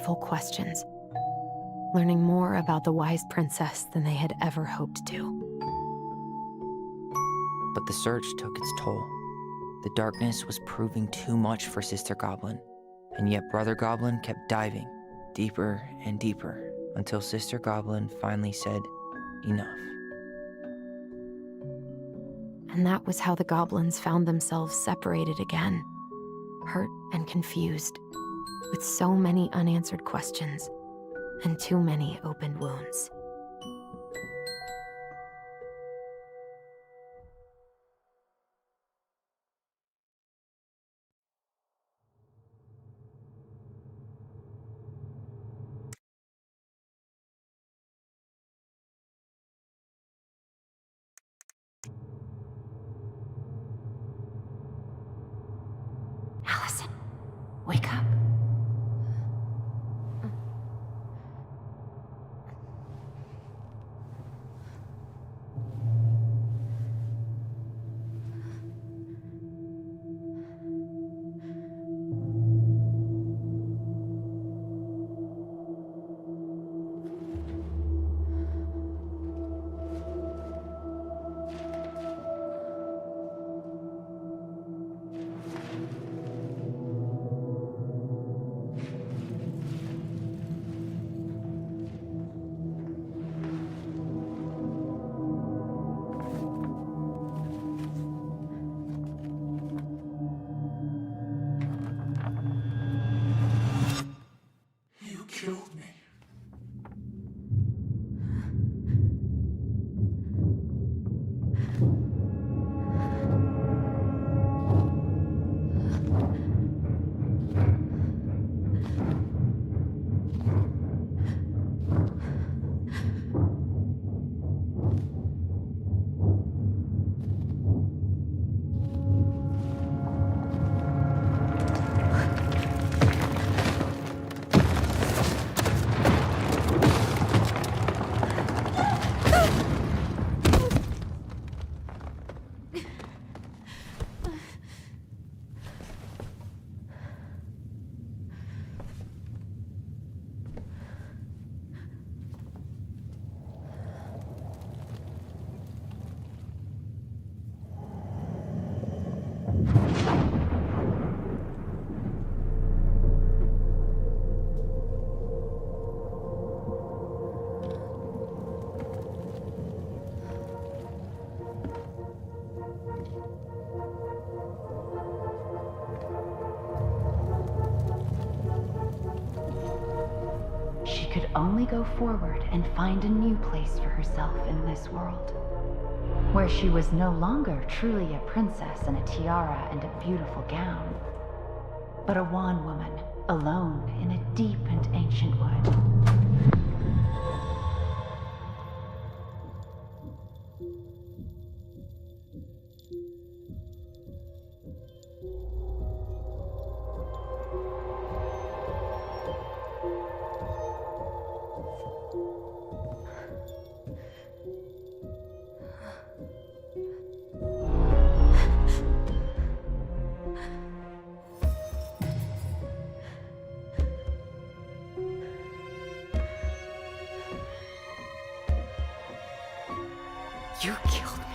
fateful questions, learning more about the wise princess than they had ever hoped to. But the search took its toll. The darkness was proving too much for Sister Goblin, and yet Brother Goblin kept diving deeper and deeper until Sister Goblin finally said, enough. And that was how the goblins found themselves separated again, hurt and confused, with so many unanswered questions and too many open wounds. Alyson, wake up. You killed me. She could only go forward and find a new place for herself in this world, where she was no longer truly a princess in a tiara and a beautiful gown, but a wan woman, alone in a deep and ancient wood. You killed me.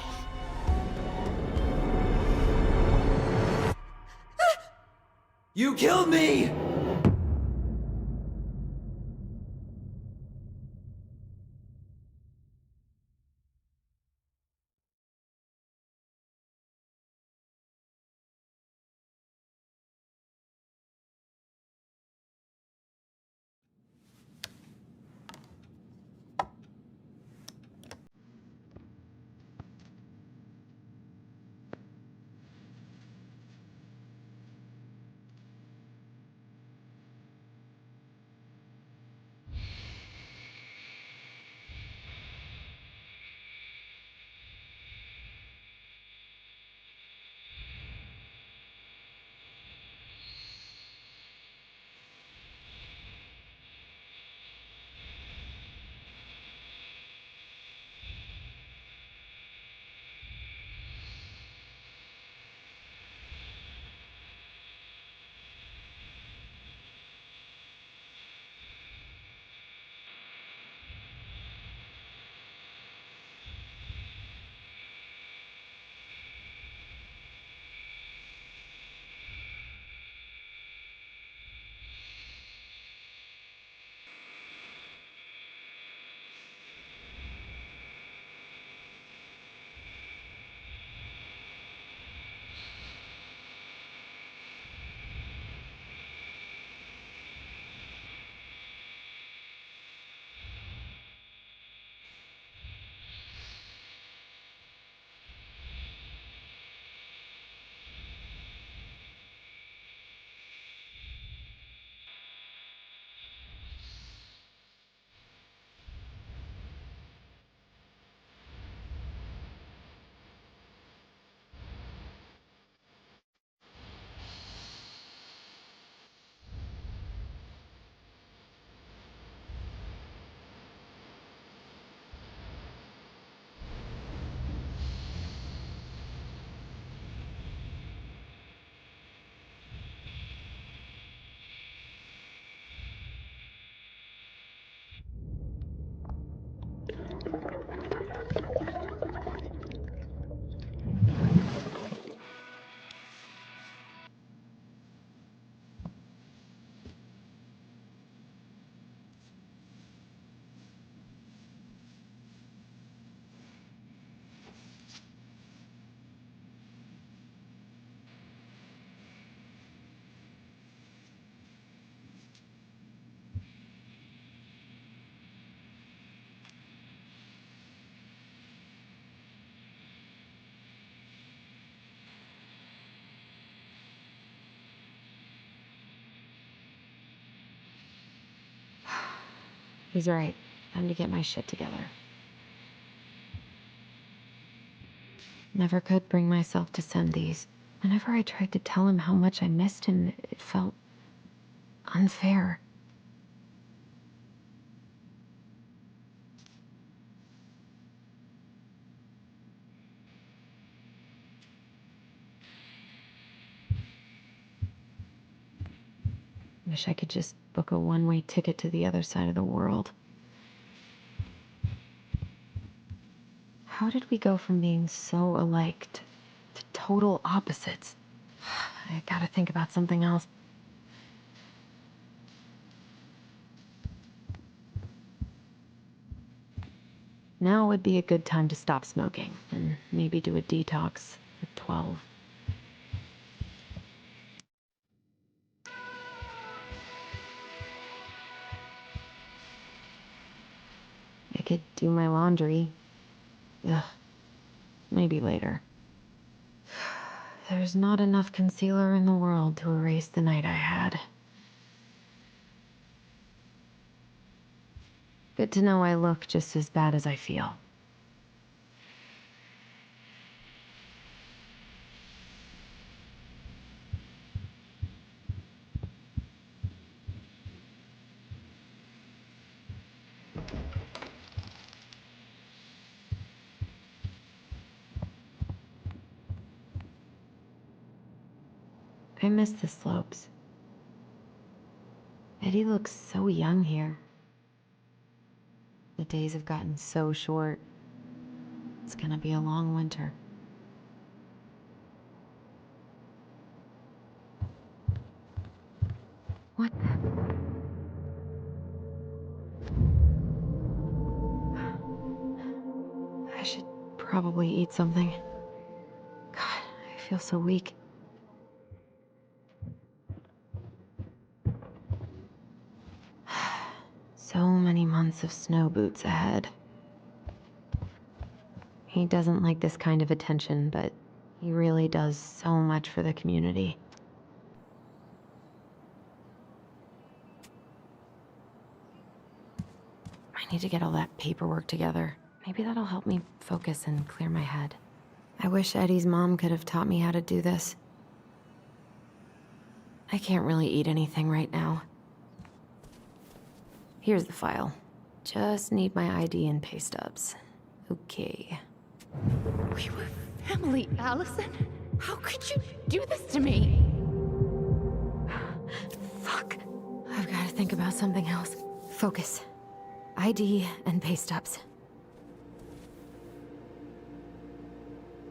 You killed me! He's right. Time to get my shit together. Never could bring myself to send these. Whenever I tried to tell him how much I missed him, it felt unfair. Wish I could just book a one-way ticket to the other side of the world. How did we go from being so alike to total opposites? I gotta think about something else. Now would be a good time to stop smoking and maybe do a detox at 12. I could do my laundry. Ugh. Maybe later. There's not enough concealer in the world to erase the night I had. Good to know I look just as bad as I feel. I miss the slopes. Eddie looks so young here. The days have gotten so short. It's gonna be a long winter. What the? I should probably eat something. God, I feel so weak. So many months of snow boots ahead. He doesn't like this kind of attention, but he really does so much for the community. I need to get all that paperwork together. Maybe that'll help me focus and clear my head. I wish Eddie's mom could have taught me how to do this. I can't really eat anything right now. Here's the file. Just need my ID and pay stubs. Okay. We were family, Alyson? How could you do this to me? Fuck. I've got to think about something else. Focus. ID and pay stubs.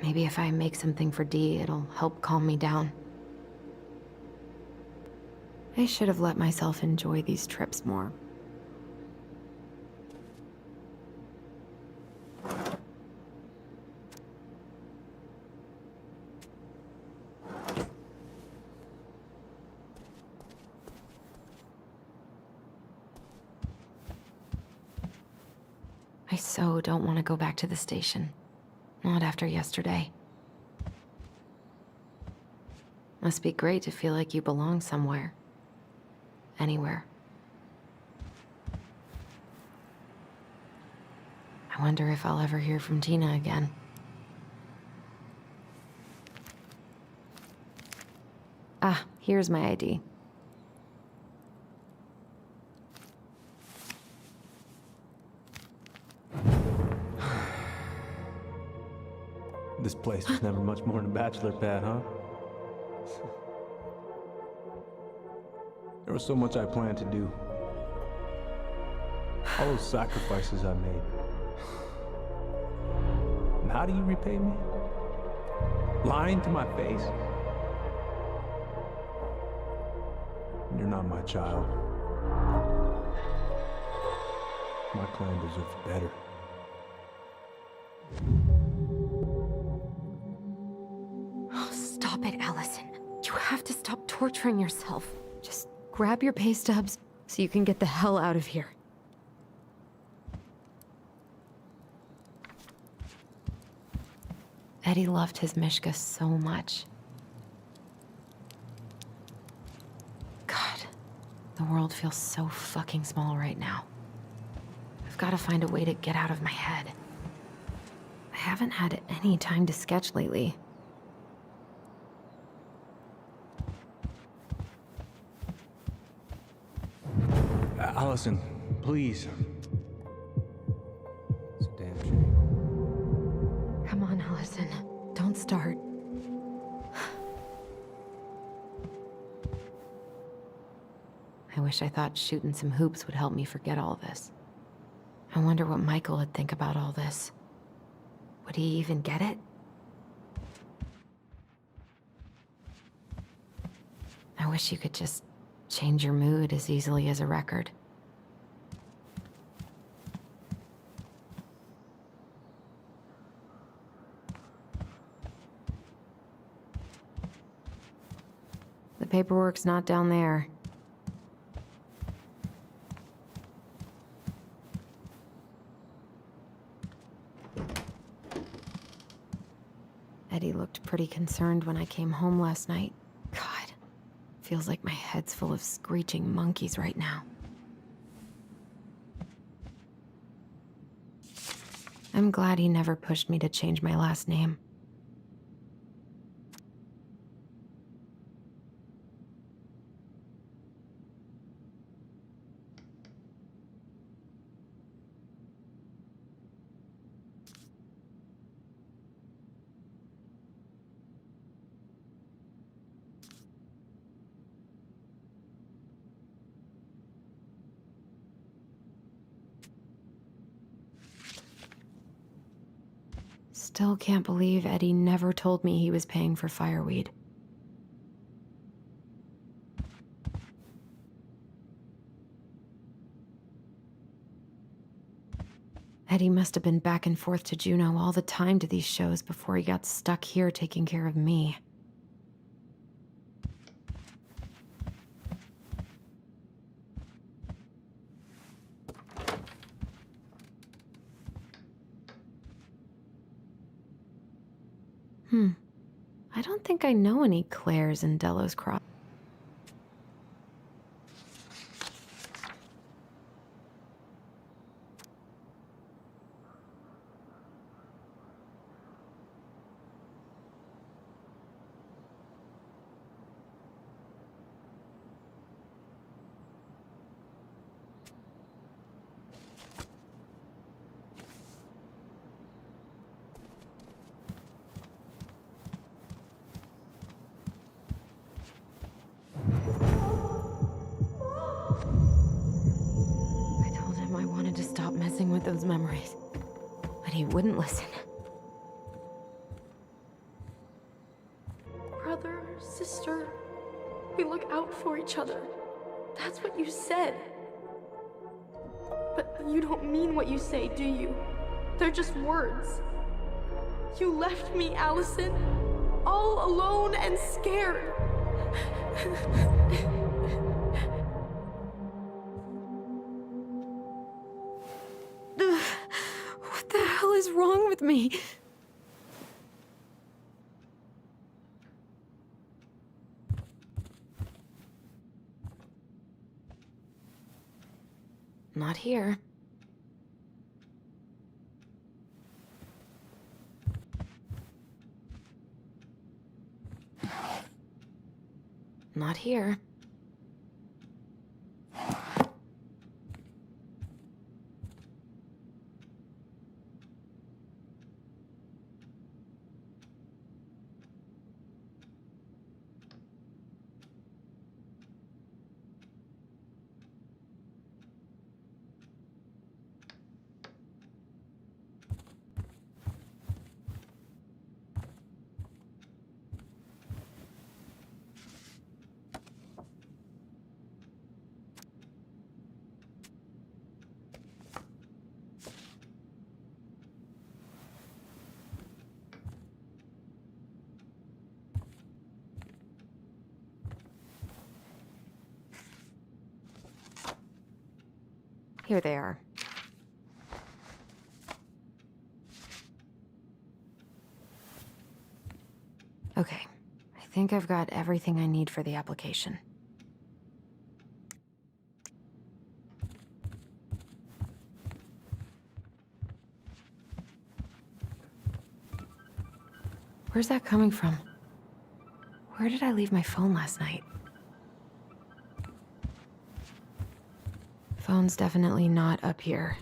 Maybe if I make something for Dee, it'll help calm me down. I should have let myself enjoy these trips more. I so don't want to go back to the station. Not after yesterday. Must be great to feel like you belong somewhere. Anywhere. I wonder if I'll ever hear from Tina again. Ah, here's my ID. This place was never much more than a bachelor pad, huh? There was so much I planned to do. All those sacrifices I made. how do you repay me? Lying to my face? You're not my child. My clan deserves better. Oh, stop it, Alyson. You have to stop torturing yourself. Just grab your pay stubs so you can get the hell out of here. Eddie loved his Mishka so much. God, the world feels so fucking small right now. I've got to find a way to get out of my head. I haven't had any time to sketch lately. Alyson, please. It's a damn shame. Come on, Alyson. Don't start. I wish I thought shooting some hoops would help me forget all this. I wonder what Michael would think about all this. Would he even get it? I wish you could just change your mood as easily as a record. The paperwork's not down there. Eddie looked pretty concerned when I came home last night. God, feels like my head's full of screeching monkeys right now. I'm glad he never pushed me to change my last name. Still can't believe Eddie never told me he was paying for fireweed. Eddie must have been back and forth to Juneau all the time to these shows before he got stuck here taking care of me. I don't think I know any Claires in Delos Crossing. To stop messing with those memories, but he wouldn't listen. Brother, sister, we look out for each other. That's what you said. But you don't mean what you say, do you? They're just words. You left me, Alyson, all alone and scared. What the hell is wrong with me? Not here. Not here. Here they are. Okay, I think I've got everything I need for the application. Where's that coming from? Where did I leave my phone last night? Phone's definitely not up here.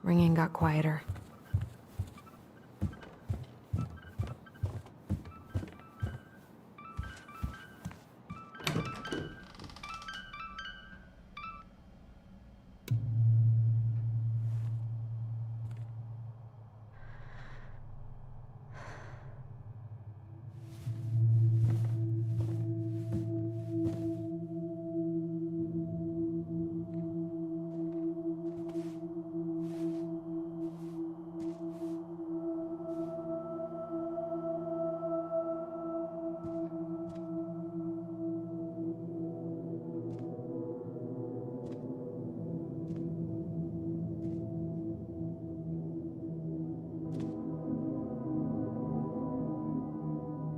Ringing got quieter.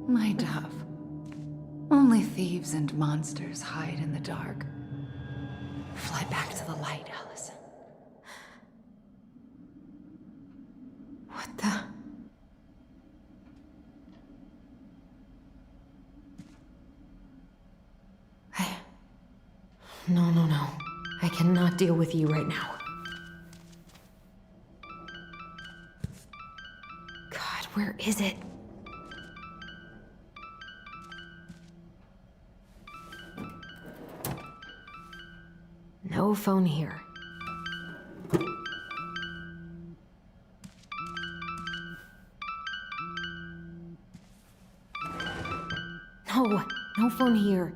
My dove. Only thieves and monsters hide in the dark. Fly back to the light, Alyson. What the? No. I cannot deal with you right now. God, where is it? No phone here. No phone here.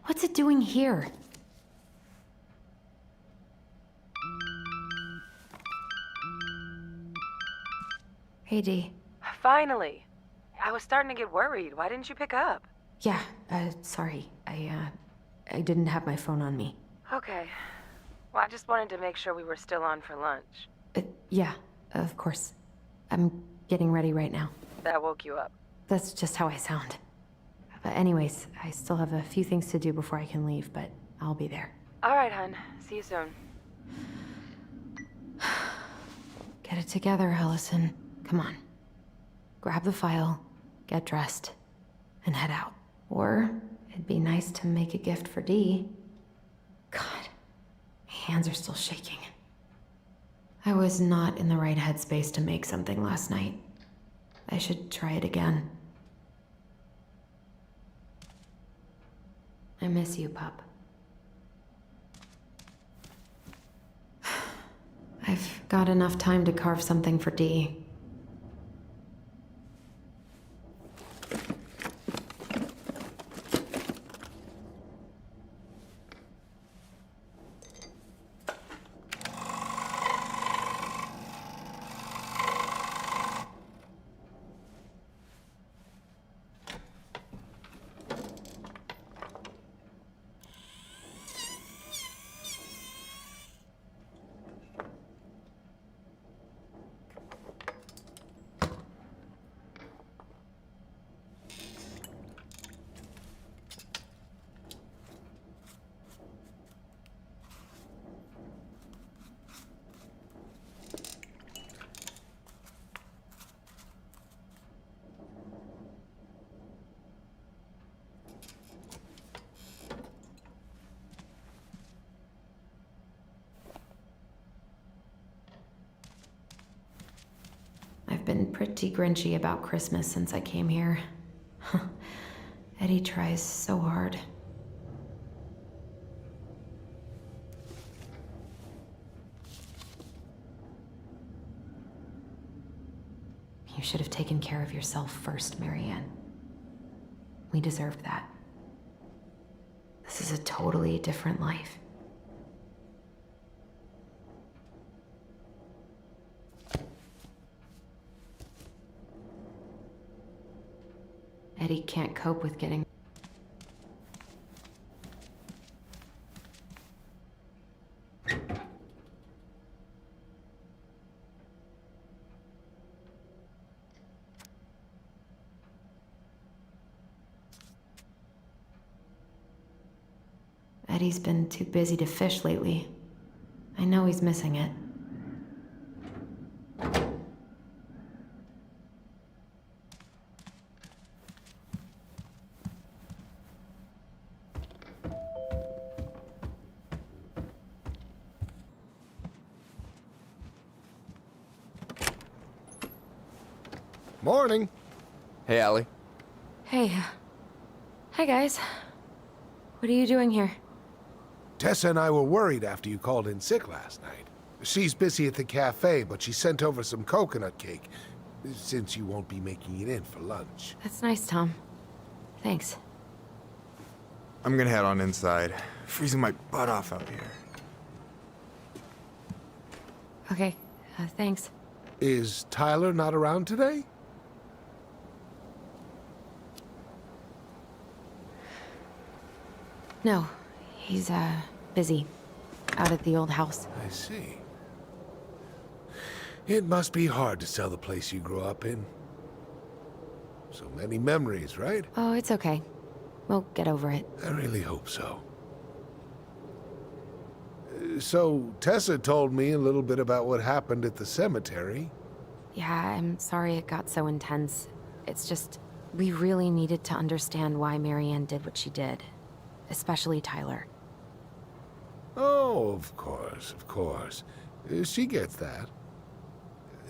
What's it doing here? Hey, Dee. Finally. I was starting to get worried. Why didn't you pick up? Yeah, sorry. I didn't have my phone on me. Okay. Well, I just wanted to make sure we were still on for lunch. Yeah, of course. I'm getting ready right now. That woke you up. That's just how I sound. But anyways, I still have a few things to do before I can leave, but I'll be there. All right, hun. See you soon. Get it together, Alyson. Come on. Grab the file, get dressed, and head out. Or it'd be nice to make a gift for Dee. God, my hands are still shaking. I was not in the right headspace to make something last night. I should try it again. I miss you, pup. I've got enough time to carve something for Dee. I've been pretty grinchy about Christmas since I came here. Eddie tries so hard. You should have taken care of yourself first, Marianne. We deserved that. This is a totally different life. Eddie can't cope with getting... Eddie's been too busy to fish lately. I know he's missing it. Morning. Hey, Allie. Hey. Hi, guys. What are you doing here? Tessa and I were worried after you called in sick last night. She's busy at the cafe, but she sent over some coconut cake, since you won't be making it in for lunch. That's nice, Tom. Thanks. I'm gonna head on inside. Freezing my butt off out here. Okay, thanks. Is Tyler not around today? No, he's, busy. Out at the old house. I see. It must be hard to sell the place you grew up in. So many memories, right? Oh, it's okay. We'll get over it. I really hope so. So, Tessa told me a little bit about what happened at the cemetery. Yeah, I'm sorry it got so intense. It's just, we really needed to understand why Marianne did what she did. Especially Tyler. Oh, of course, of course. She gets that.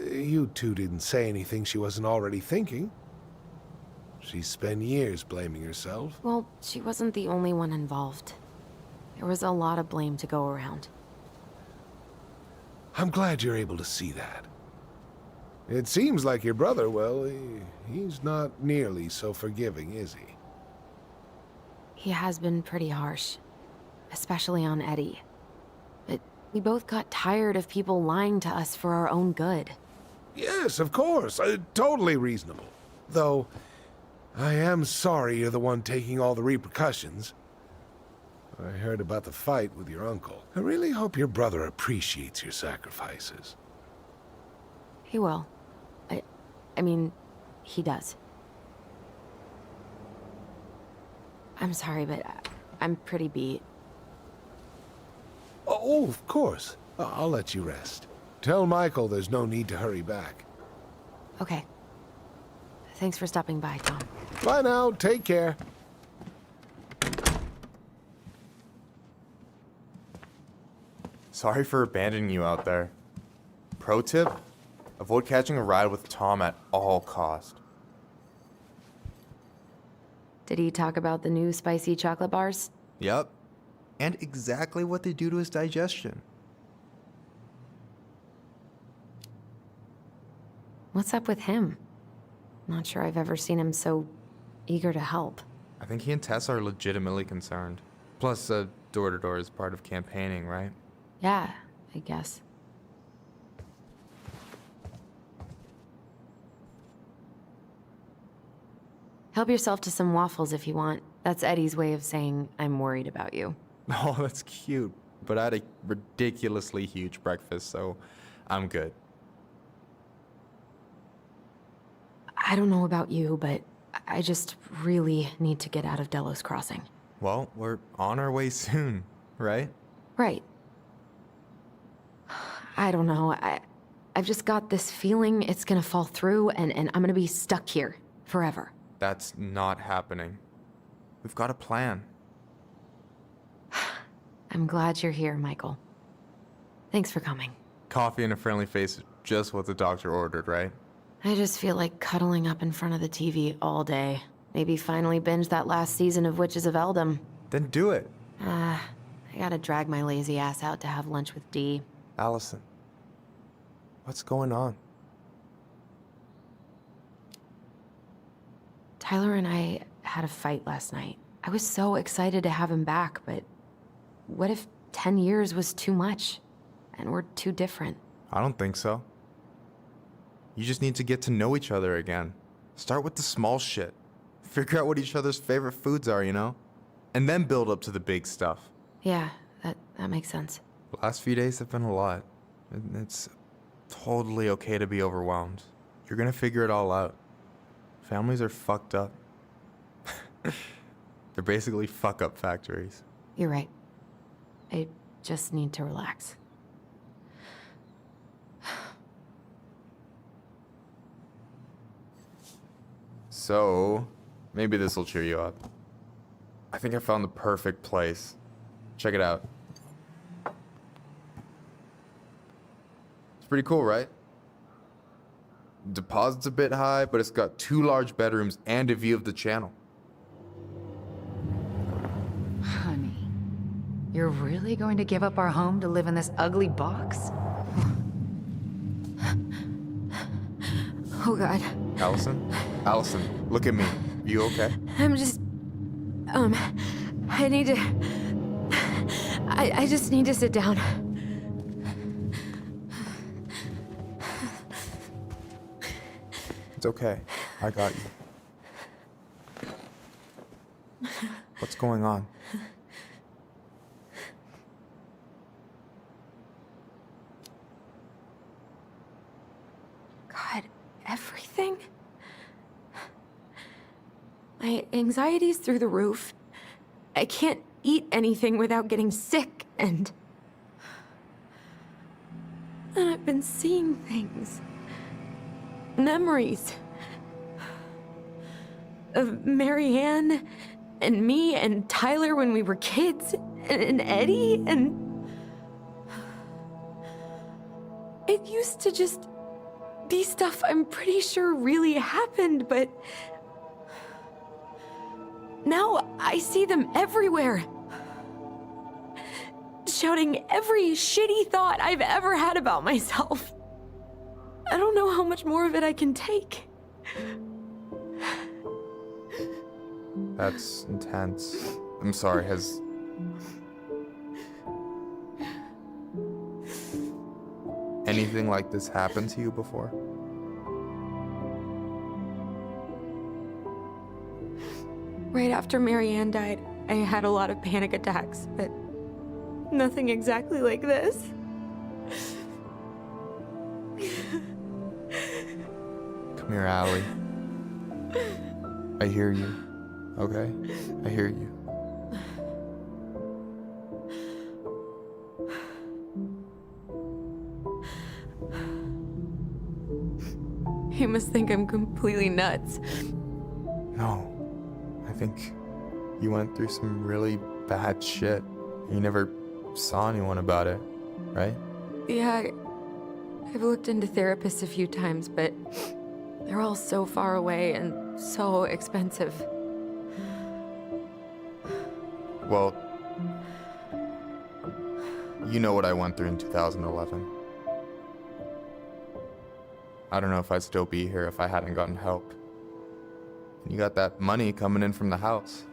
You two didn't say anything she wasn't already thinking. She spent years blaming herself. Well, she wasn't the only one involved. There was a lot of blame to go around. I'm glad you're able to see that. It seems like your brother, well, he's not nearly so forgiving, is he? He has been pretty harsh. Especially on Eddie. But we both got tired of people lying to us for our own good. Yes, of course. Totally reasonable. Though, I am sorry you're the one taking all the repercussions. I heard about the fight with your uncle. I really hope your brother appreciates your sacrifices. He will. I mean, he does. I'm sorry, but I'm pretty beat. Oh, of course. I'll let you rest. Tell Michael there's no need to hurry back. Okay. Thanks for stopping by, Tom. Bye now. Take care. Sorry for abandoning you out there. Pro tip? Avoid catching a ride with Tom at all cost. Did he talk about the new spicy chocolate bars? Yep. And exactly what they do to his digestion. What's up with him? Not sure I've ever seen him so eager to help. I think he and Tess are legitimately concerned. Plus, door-to-door is part of campaigning, right? Yeah, I guess. Help yourself to some waffles if you want. That's Eddie's way of saying, I'm worried about you. Oh, that's cute. But I had a ridiculously huge breakfast, so I'm good. I don't know about you, but I just really need to get out of Delos Crossing. Well, we're on our way soon, right? Right. I don't know. I've just got this feeling it's gonna fall through and I'm gonna be stuck here forever. That's not happening. We've got a plan. I'm glad you're here, Michael. Thanks for coming. Coffee and a friendly face is just what the doctor ordered, right? I just feel like cuddling up in front of the TV all day. Maybe finally binge that last season of Witches of Eldom. Then do it. I gotta drag my lazy ass out to have lunch with Dee. Alyson, what's going on? Tyler and I had a fight last night. I was so excited to have him back, but what if 10 years was too much? And we're too different? I don't think so. You just need to get to know each other again. Start with the small shit. Figure out what each other's favorite foods are, you know? And then build up to the big stuff. Yeah, that makes sense. The last few days have been a lot. It's totally okay to be overwhelmed. You're gonna figure it all out. Families are fucked up. They're basically fuck-up factories. You're right. I just need to relax. So, maybe this will cheer you up. I think I found the perfect place. Check it out. It's pretty cool, right? Deposit's a bit high, but it's got 2 large bedrooms and a view of the channel. Honey, you're really going to give up our home to live in this ugly box? Oh God. Alyson? Alyson, look at me. You okay? I'm just... I need to... I just need to sit down. It's okay. I got you. What's going on? God, everything? My anxiety's through the roof. I can't eat anything without getting sick, and I've been seeing things. Memories. Of Marianne, and me, and Tyler when we were kids, and Eddie, and... It used to just be stuff I'm pretty sure really happened, but... Now I see them everywhere. Shouting every shitty thought I've ever had about myself. I don't know how much more of it I can take. That's intense. I'm sorry, has... anything like this happened to you before? Right after Marianne died, I had a lot of panic attacks, but nothing exactly like this. Come here, Allie. I hear you, okay? I hear you. You must think I'm completely nuts. No. I think you went through some really bad shit. You never saw anyone about it, right? Yeah, I've looked into therapists a few times, but they're all so far away and so expensive. Well, you know what I went through in 2011. I don't know if I'd still be here if I hadn't gotten help. And you got that money coming in from the house.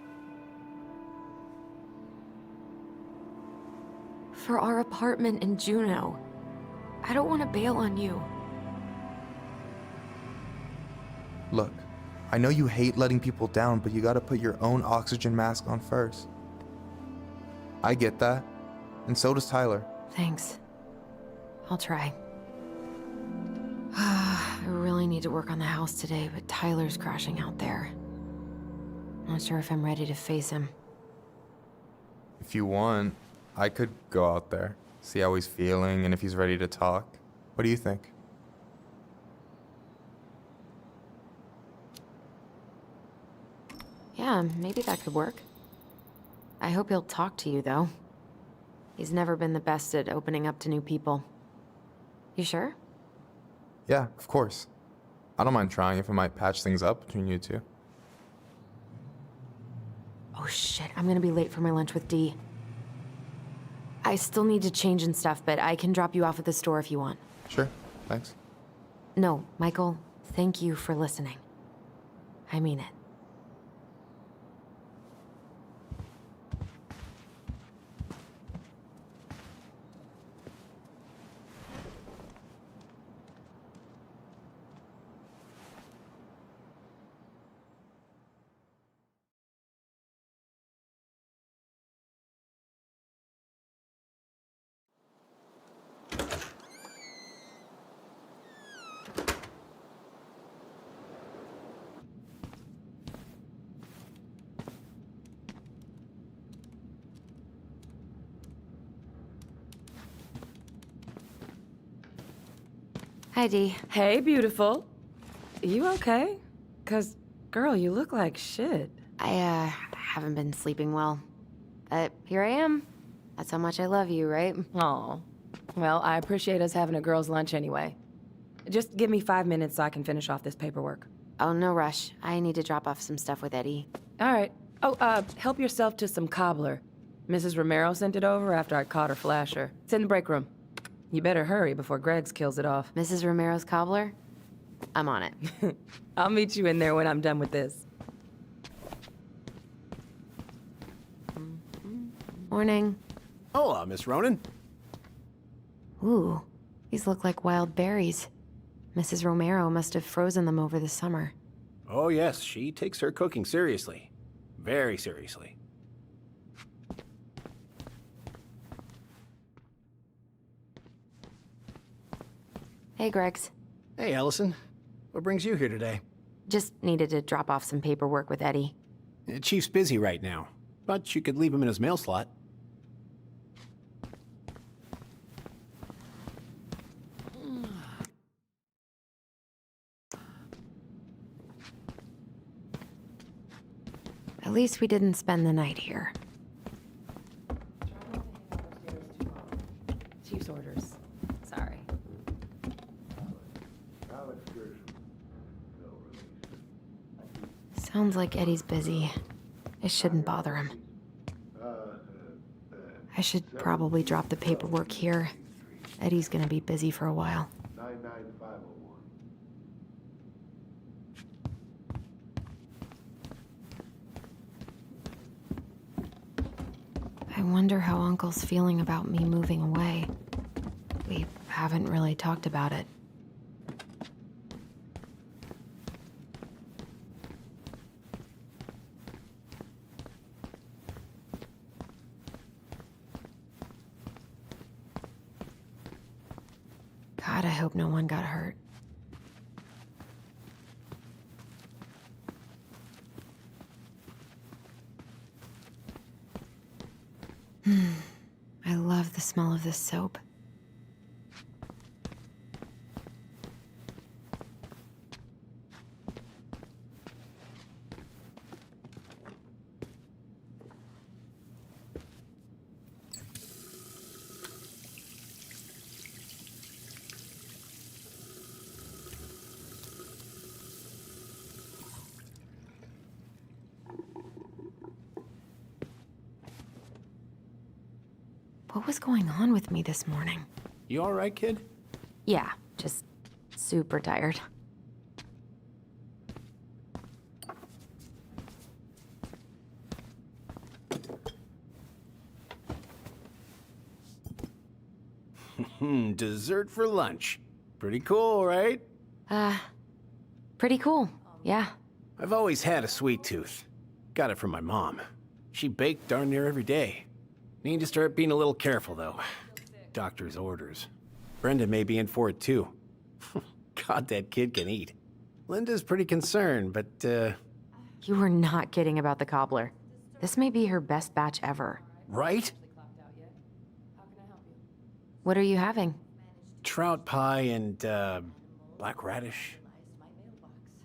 For our apartment in Juneau. I don't want to bail on you. Look, I know you hate letting people down, but you gotta put your own oxygen mask on first. I get that, and so does Tyler. Thanks. I'll try. I really need to work on the house today, but Tyler's crashing out there. Not sure if I'm ready to face him. If you want, I could go out there, see how he's feeling, and if he's ready to talk. What do you think? Yeah, maybe that could work. I hope he'll talk to you, though. He's never been the best at opening up to new people. You sure? Yeah, of course. I don't mind trying if it might patch things up between you two. Oh shit, I'm gonna be late for my lunch with Dee. I still need to change and stuff, but I can drop you off at the store if you want. Sure, thanks. No, Michael, thank you for listening. I mean it. Hi, Dee. Hey, beautiful. You okay? 'Cause, girl, you look like shit. I haven't been sleeping well. But here I am. That's how much I love you, right? Aw. Well, I appreciate us having a girls' lunch anyway. Just give me 5 minutes so I can finish off this paperwork. Oh, no rush. I need to drop off some stuff with Eddie. All right. Oh, help yourself to some cobbler. Mrs. Romero sent it over after I caught her flasher. It's in the break room. You better hurry before Greggs kills it off. Mrs. Romero's cobbler? I'm on it. I'll meet you in there when I'm done with this. Morning. Hola, Miss Ronan. Ooh, these look like wild berries. Mrs. Romero must have frozen them over the summer. Oh, yes, she takes her cooking seriously. Very seriously. Hey, Greggs. Hey, Alyson. What brings you here today? Just needed to drop off some paperwork with Eddie. Chief's busy right now, but you could leave him in his mail slot. At least we didn't spend the night here. Chief's orders. Sorry. Sounds like Eddie's busy. I shouldn't bother him. I should probably drop the paperwork here. Eddie's gonna be busy for a while. 99501. I wonder how Uncle's feeling about me moving away. We haven't really talked about it. God, I hope no one got hurt. I love the smell of this soap. What was going on with me this morning? You all right, kid? Yeah, just super tired. Dessert for lunch. Pretty cool, right? Pretty cool, yeah. I've always had a sweet tooth. Got it from my mom. She baked darn near every day. Need to start being a little careful, though. Doctor's orders. Brenda may be in for it, too. God, that kid can eat. Linda's pretty concerned, but, You were not kidding about the cobbler. This may be her best batch ever. right? What are you having? Trout pie and, black radish.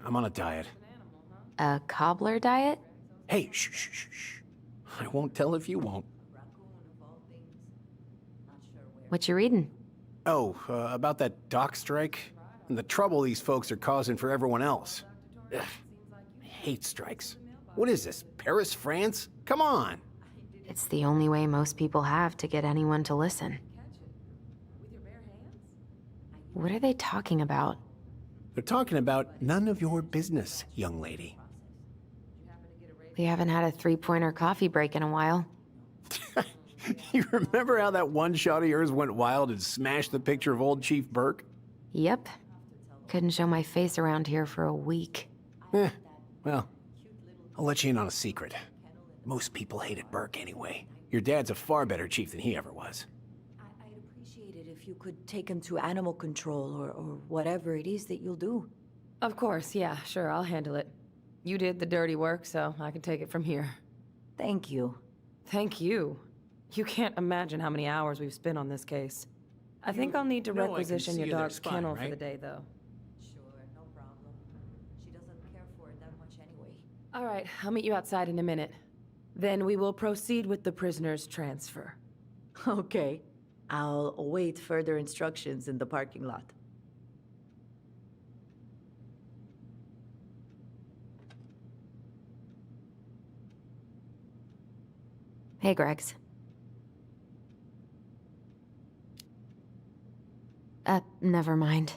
I'm on a diet. A cobbler diet? Hey, shh, shh, shh, shh. I won't tell if you won't. What you reading? Oh, about that dock strike and the trouble these folks are causing for everyone else. Ugh, I hate strikes. What is this, Paris, France? Come on! It's the only way most people have to get anyone to listen. What are they talking about? They're talking about none of your business, young lady. We haven't had a three-pointer coffee break in a while. You remember how that one shot of yours went wild and smashed the picture of old Chief Burke? Yep. Couldn't show my face around here for a week. Well, I'll let you in on a secret. Most people hated Burke anyway. Your dad's a far better chief than he ever was. I'd appreciate it if you could take him to animal control or whatever it is that you'll do. Of course, yeah, sure, I'll handle it. You did the dirty work, so I can take it from here. Thank you. Thank you. You can't imagine how many hours we've spent on this case. I think I'll need to know I can requisition see your you, dog's that's fine, kennel for right? the day, though. Sure, no problem. She doesn't care for it that much anyway. All right, I'll meet you outside in a minute. Then we will proceed with the prisoner's transfer. Okay. I'll await further instructions in the parking lot. Hey, Gregs. Never mind.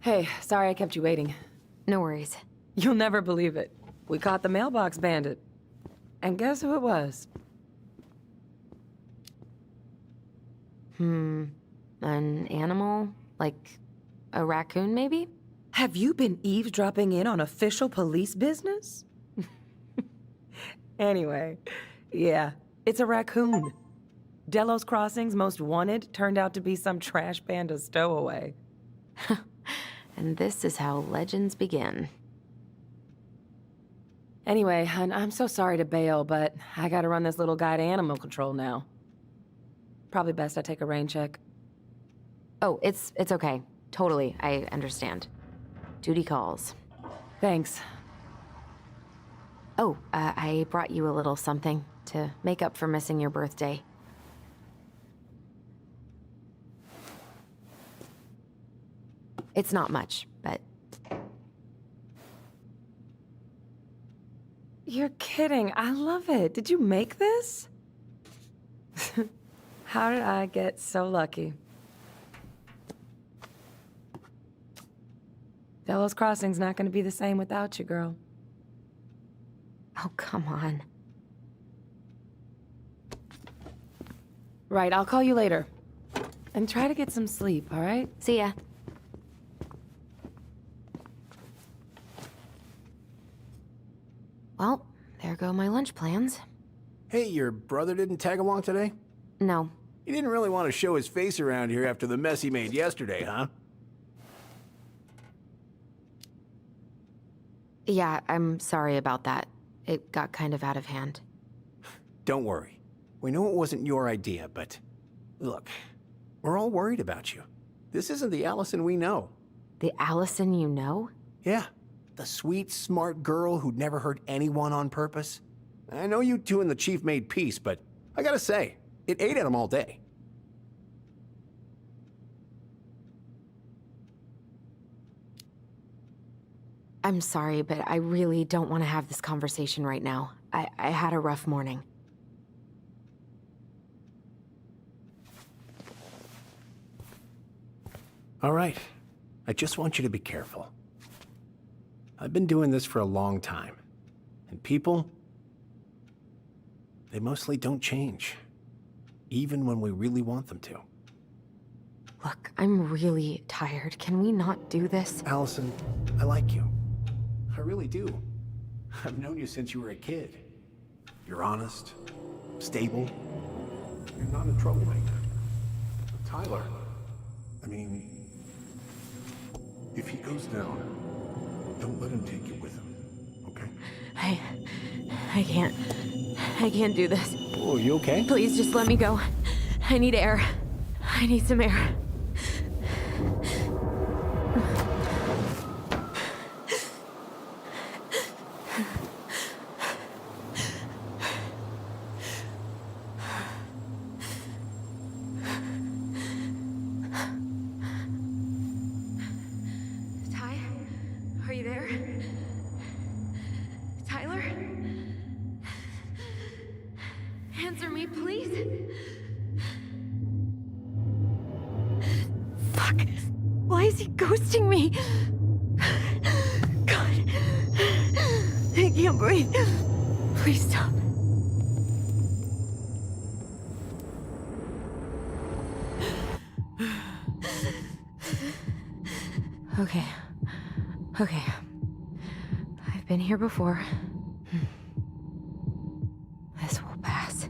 Hey, sorry I kept you waiting. No worries. You'll never believe it. We caught the mailbox bandit. And guess who it was? An animal? Like a raccoon, maybe? Have you been eavesdropping in on official police business? Anyway, yeah, it's a raccoon. Delos Crossing's most wanted turned out to be some trash panda stowaway. And this is how legends begin. Anyway, I'm so sorry to bail, but I gotta run this little guy to animal control now. Probably best I take a rain check. Oh, it's okay. Totally, I understand. Duty calls. Thanks. Oh, I brought you a little something to make up for missing your birthday. It's not much, but... You're kidding. I love it. Did you make this? How did I get so lucky? Delos Crossing's not gonna be the same without you, girl. Oh, come on. Right, I'll call you later. And try to get some sleep, all right? See ya. Well, there go my lunch plans. Hey, your brother didn't tag along today? No. He didn't really want to show his face around here after the mess he made yesterday, huh? Yeah, I'm sorry about that. It got kind of out of hand. Don't worry. We know it wasn't your idea, but... Look, we're all worried about you. This isn't the Alyson we know. The Alyson you know? Yeah. The sweet, smart girl who'd never hurt anyone on purpose. I know you two and the Chief made peace, but I gotta say, it ate at him all day. I'm sorry, but I really don't want to have this conversation right now. I had a rough morning. All right. I just want you to be careful. I've been doing this for a long time. And people, they mostly don't change. Even when we really want them to. Look, I'm really tired. Can we not do this? Alyson, I like you. I really do. I've known you since you were a kid. You're honest, stable. You're not a troublemaker. Tyler, I mean, if he goes down, don't let him take you with him, okay? I can't do this. Oh, you okay? Please just let me go. I need air. I need some air. Ty? Are you there? Tyler? Answer me, please. Fuck. Why is he ghosting me? God. I can't breathe. Please stop. Okay. Okay. I've been here before. This will pass.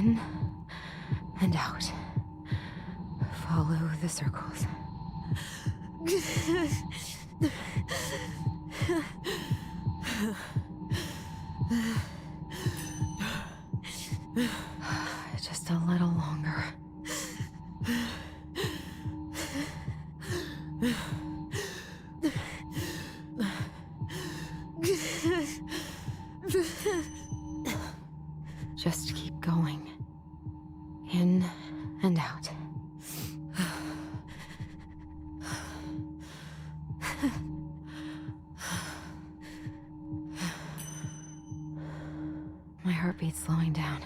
In and out. Follow the circles. Just a little longer. Just keep going. In and out. My heartbeat's slowing down.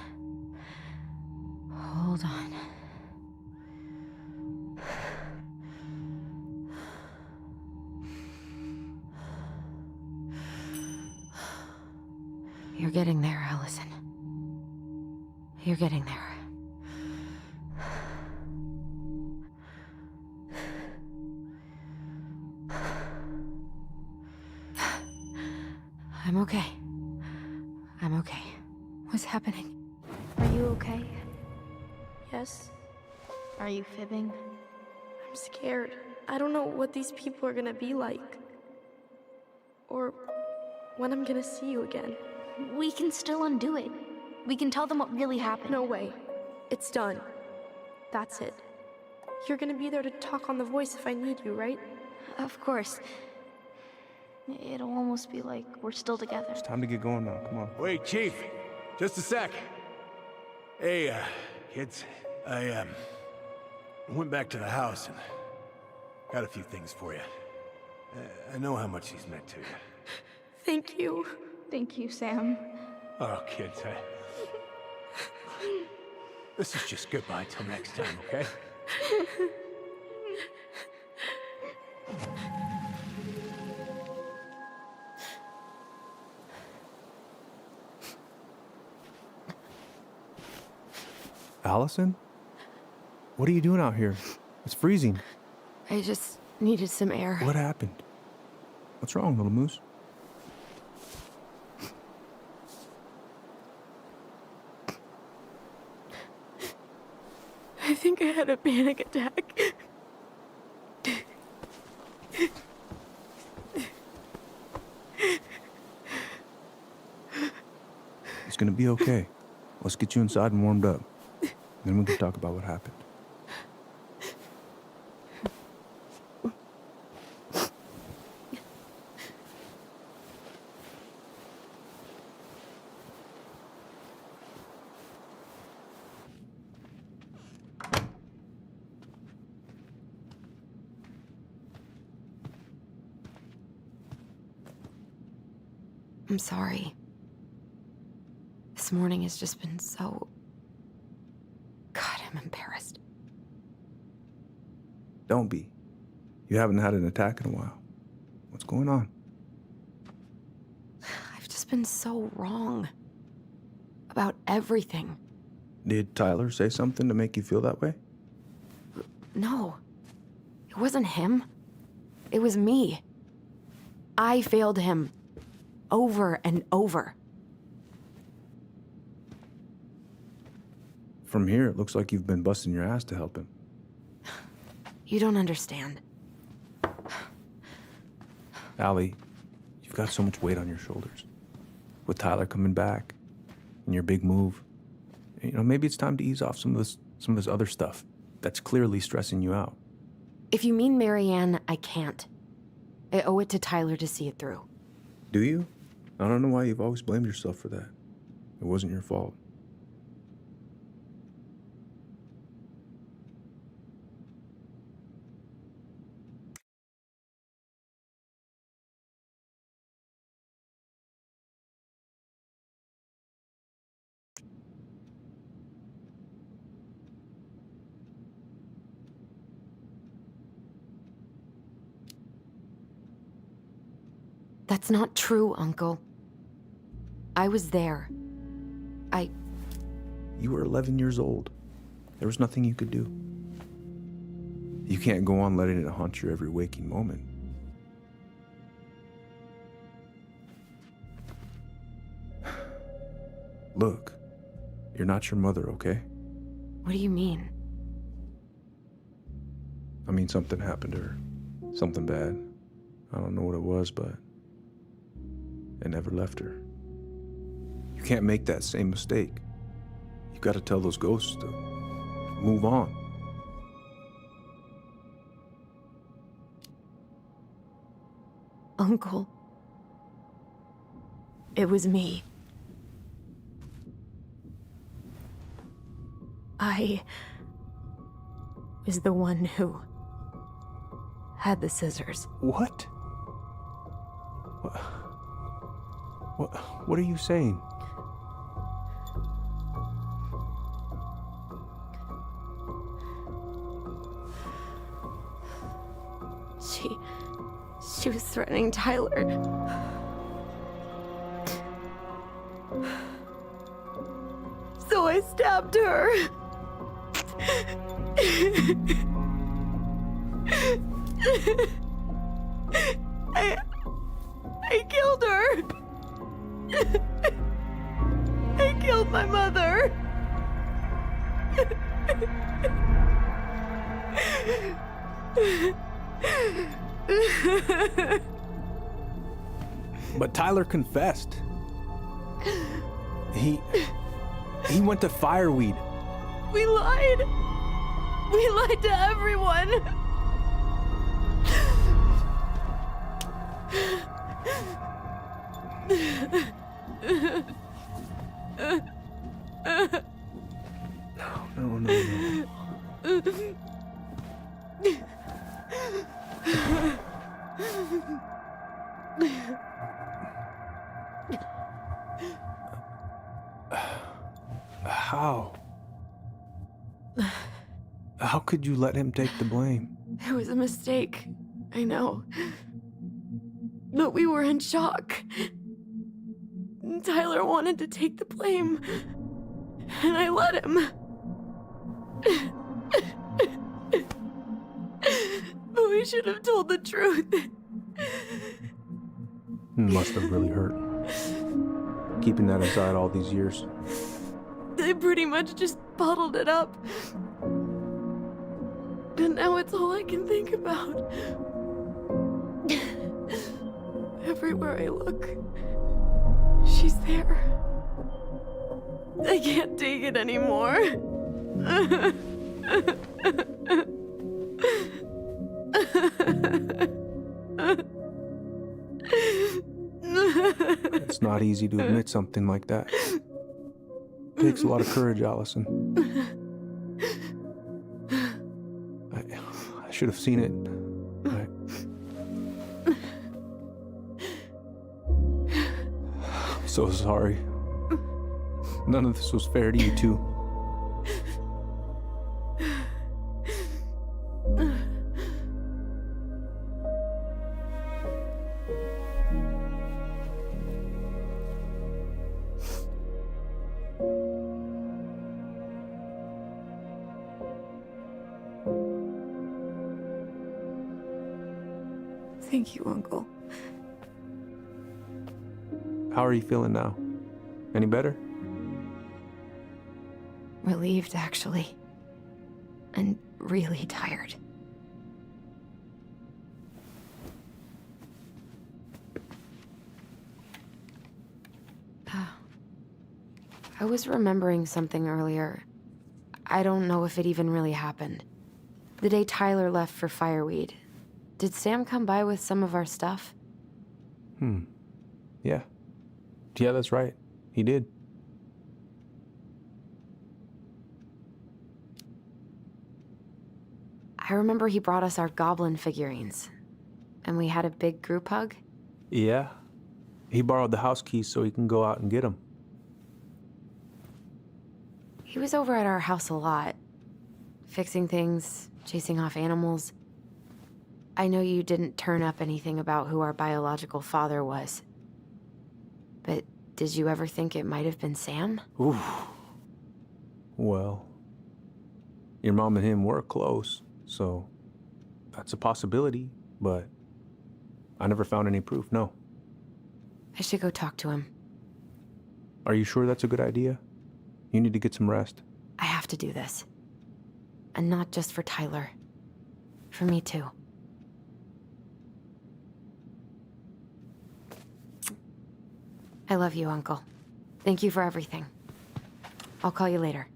Hold on. You're getting there, Alyson. You're getting there. I'm okay. I'm okay. What's happening? Are you okay? Yes? Are you fibbing? I'm scared. I don't know what these people are gonna be like. Or when I'm gonna see you again. We can still undo it. We can tell them what really happened. No way. It's done. That's it. You're gonna be there to talk on the voice if I need you, right? Of course. It'll almost be like we're still together. It's time to get going now. Come on. Wait, Chief. Just a sec. Hey, kids. I went back to the house and got a few things for you. I know how much he's meant to you. Thank you. Thank you, Sam. Oh, kids, this is just goodbye till next time, okay? Alyson? What are you doing out here? It's freezing. I just needed some air. What happened? What's wrong, little moose? I think I had a panic attack. It's gonna be okay. Let's get you inside and warmed up. Then we can talk about what happened. I'm sorry. This morning has just been so... God, I'm embarrassed. Don't be. You haven't had an attack in a while. What's going on? I've just been so wrong. About everything. Did Tyler say something to make you feel that way? No. It wasn't him. It was me. I failed him. Over and over. From here, it looks like you've been busting your ass to help him. You don't understand. Allie, you've got so much weight on your shoulders. With Tyler coming back, and your big move, you know, maybe it's time to ease off some of this other stuff that's clearly stressing you out. If you mean Marianne, I can't. I owe it to Tyler to see it through. Do you? I don't know why you've always blamed yourself for that. It wasn't your fault. That's not true, Uncle. I was there. You were 11 years old. There was nothing you could do. You can't go on letting it haunt your every waking moment. Look, You're not your mother, okay? What do you mean? I mean, something happened to her. Something bad. I don't know what it was, but it never left her. You can't make that same mistake. You gotta tell those ghosts to move on. Uncle. It was me. I was the one who had the scissors. What? What are you saying? She was threatening Tyler. So I stabbed her. I killed her. I killed my mother. But Tyler confessed. He went to Fireweed. We lied. We lied to everyone. No. How could you let him take the blame? It was a mistake. I know. But we were in shock. Tyler wanted to take the blame. And I let him. But we should have told the truth. It must have really hurt. Keeping that inside all these years. They pretty much just bottled it up. And now it's all I can think about. Everywhere I look, she's there. I can't take it anymore. It's not easy to admit something like that. It takes a lot of courage, Alyson. I should have seen it. I'm so sorry. None of this was fair to you two. Thank you, Uncle. How are you feeling now? Any better? Relieved, actually. And really tired. I was remembering something earlier. I don't know if it even really happened. The day Tyler left for Fireweed, did Sam come by with some of our stuff? Yeah. Yeah, that's right. He did. I remember he brought us our goblin figurines. And we had a big group hug. Yeah. He borrowed the house keys so he can go out and get them. He was over at our house a lot. Fixing things, chasing off animals. I know you didn't turn up anything about who our biological father was. But did you ever think it might have been Sam? Ooh. Well, your mom and him were close, so that's a possibility, but I never found any proof, no. I should go talk to him. Are you sure that's a good idea? You need to get some rest. I have to do this. And not just for Tyler. For me too. I love you, Uncle. Thank you for everything. I'll call you later.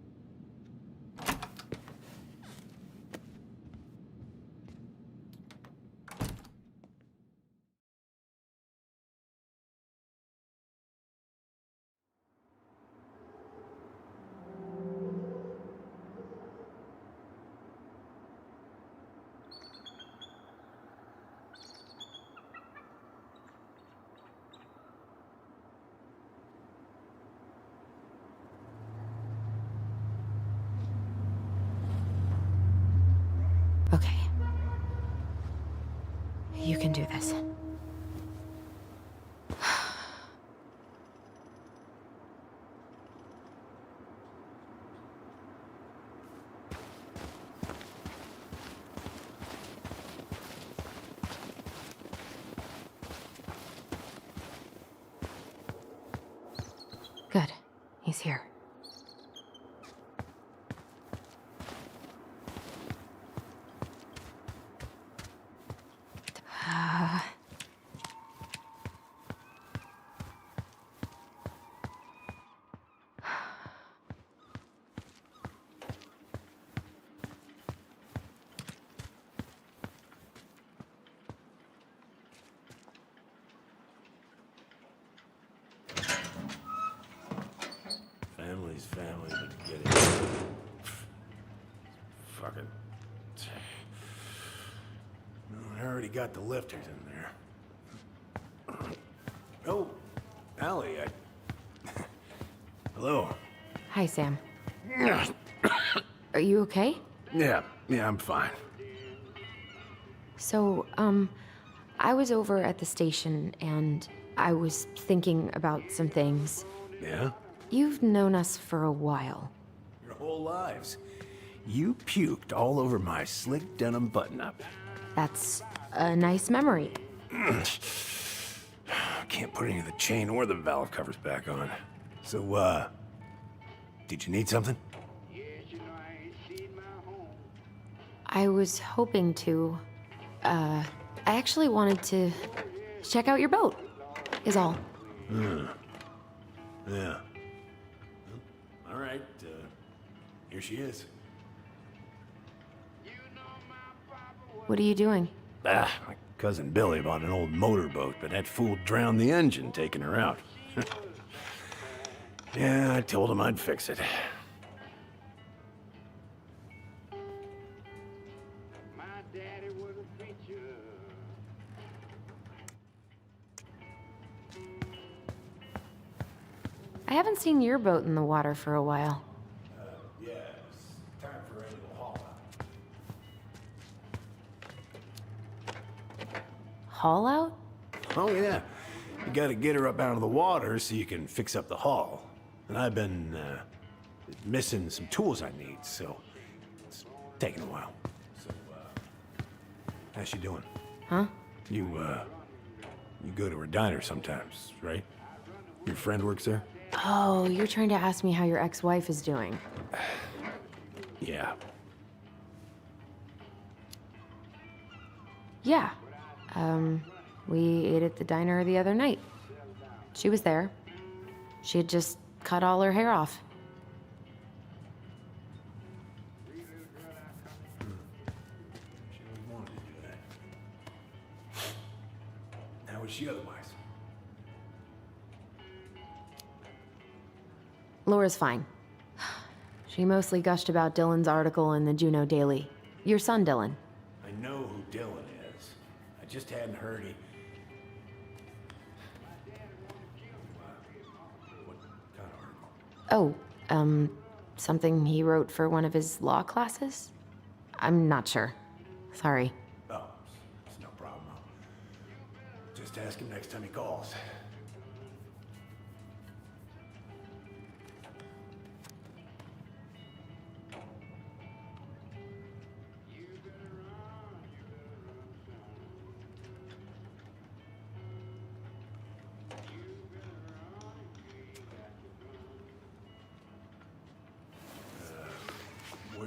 Okay. You can do this. Good. He's here. Family's family, but to get it. Fucking. I already got the lifters in there. Oh, Allie, Hello. Hi, Sam. Are you okay? Yeah, I'm fine. So, I was over at the station and I was thinking about some things. Yeah? You've known us for a while. Your whole lives. You puked all over my slick denim button-up. That's a nice memory. Can't put any of the chain or the valve covers back on. So, did you need something? I was hoping to, I actually wanted to check out your boat, is all. Yeah. All right, here she is. What are you doing? My cousin Billy bought an old motorboat, but that fool drowned the engine taking her out. Yeah, I told him I'd fix it. I haven't seen your boat in the water for a while. Yeah, it's time for a little haul out. Haul out? Oh, yeah. You gotta get her up out of the water so you can fix up the hull. And I've been, missing some tools I need, so it's taking a while. So, how's she doing? Huh? You go to her diner sometimes, right? Your friend works there? Oh, you're trying to ask me how your ex-wife is doing. Yeah. Yeah. We ate at the diner the other night. She was there. She had just cut all her hair off. How was she otherwise? Laura's fine. She mostly gushed about Dylan's article in the Juneau Daily. Your son, Dylan. I know who Dylan is. I just hadn't heard he... What kind of article? Oh, something he wrote for one of his law classes? I'm not sure. Sorry. Oh, it's no problem. Just ask him next time he calls.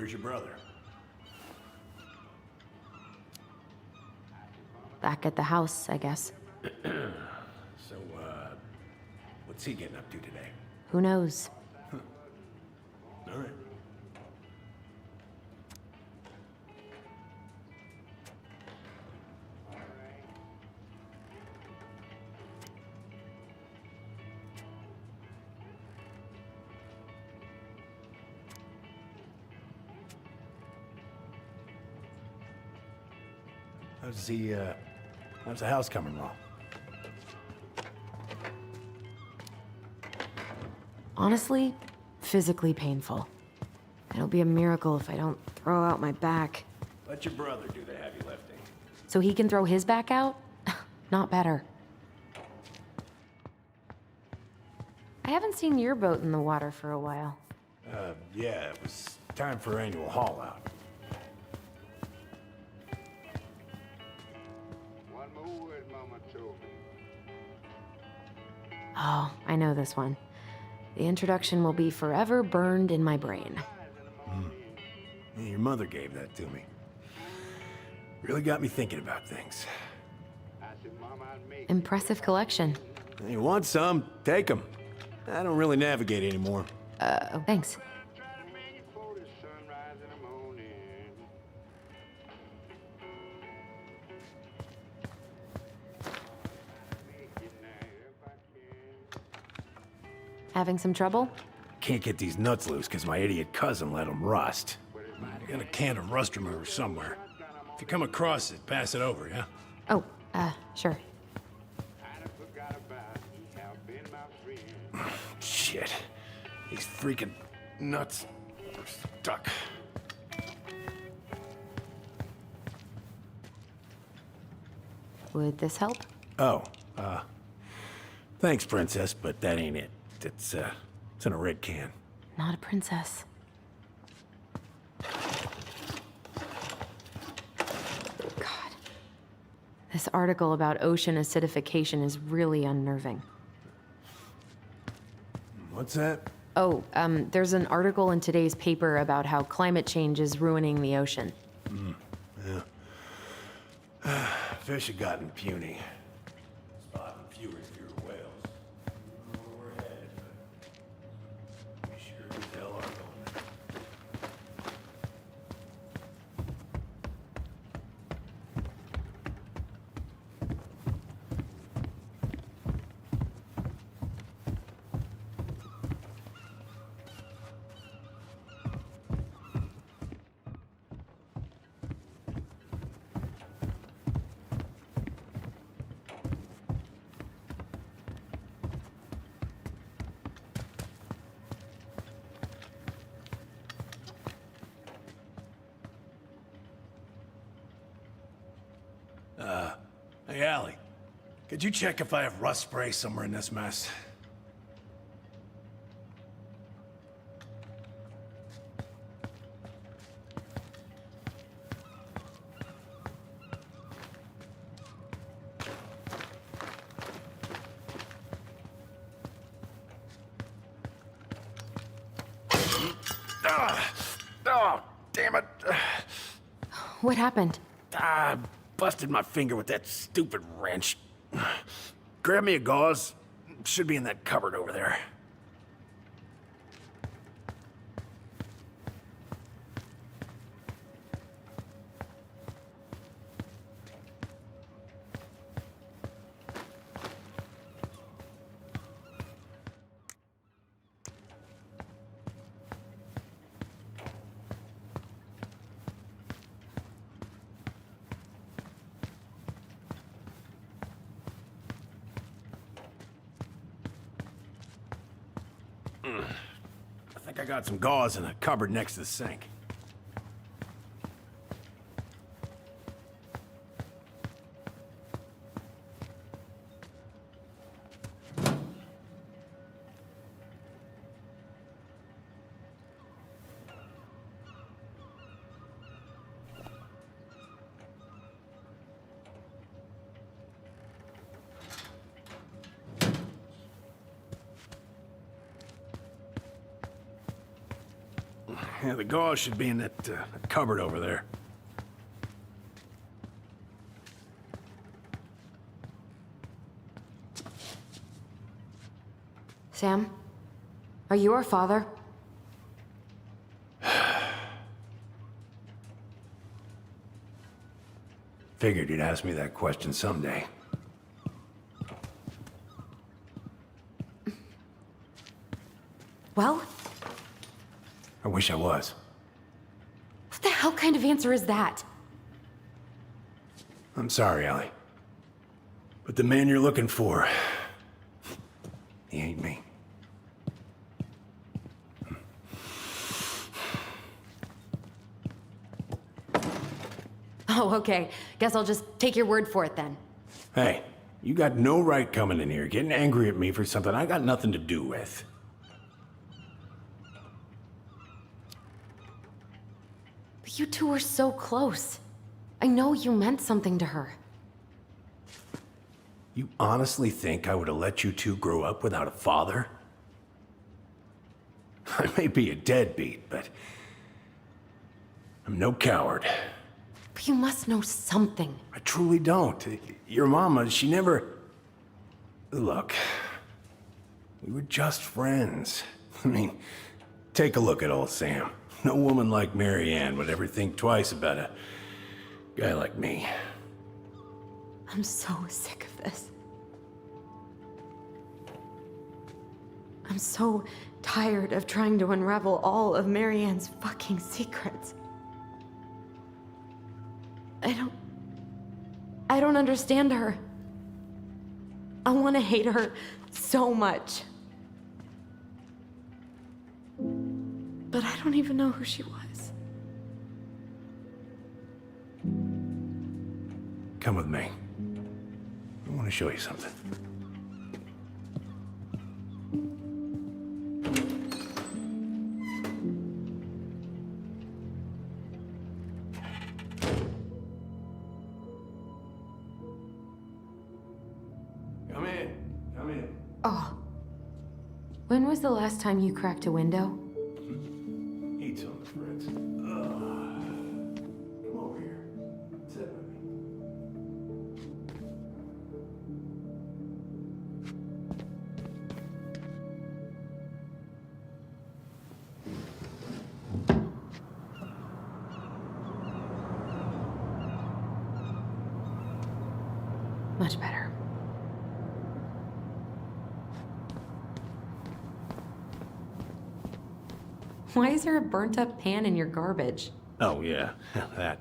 Where's your brother? Back at the house, I guess. So, what's he getting up to today? Who knows? All right. How's the house coming along? Honestly, physically painful. It'll be a miracle if I don't throw out my back. Let your brother do the heavy lifting. So he can throw his back out? Not better. I haven't seen your boat in the water for a while. Yeah, it was time for annual haul out. Oh, I know this one. The introduction will be forever burned in my brain. Yeah, your mother gave that to me. Really got me thinking about things. Impressive collection. You want some? Take them. I don't really navigate anymore. Oh, thanks. Having some trouble? Can't get these nuts loose because my idiot cousin let them rust. I got a can of rust remover somewhere. If you come across it, pass it over, yeah? Oh, sure. Shit. These freaking nuts are stuck. Would this help? Oh, thanks, Princess, but that ain't it. It's in a red can. Not a princess. God. This article about ocean acidification is really unnerving. What's that? Oh, there's an article in today's paper about how climate change is ruining the ocean. Yeah. Fish have gotten puny. Spotting fewer and fewer whales. We're headed, but we sure as hell are going. Hey, Allie. Could you check if I have rust spray somewhere in this mess? Oh, damn it. What happened? Busted my finger with that stupid wrench. Grab me a gauze. Should be in that cupboard over there. I think I got some gauze in a cupboard next to the sink. Yeah, the gauze should be in that cupboard over there. Sam? Are you our father? Figured you'd ask me that question someday. Well? I wish I was. What the hell kind of answer is that? I'm sorry, Allie. But the man you're looking for, he ain't me. Oh, okay. Guess I'll just take your word for it then. Hey, you got no right coming in here getting angry at me for something I got nothing to do with. But you two were so close. I know you meant something to her. You honestly think I would have let you two grow up without a father? I may be a deadbeat, but I'm no coward. But you must know something. I truly don't. Your mama, she never... Look, we were just friends. I mean, take a look at old Sam. No woman like Mary Ann would ever think twice about a guy like me. I'm so sick of this. I'm so tired of trying to unravel all of Mary Ann's fucking secrets. I don't understand her. I want to hate her so much. But I don't even know who she was. Come with me. I want to show you something. Come in. Oh. When was the last time you cracked a window? Eat some, friends. Come over here. Sit with me. Much better. Why is there a burnt-up pan in your garbage? Oh, yeah, that.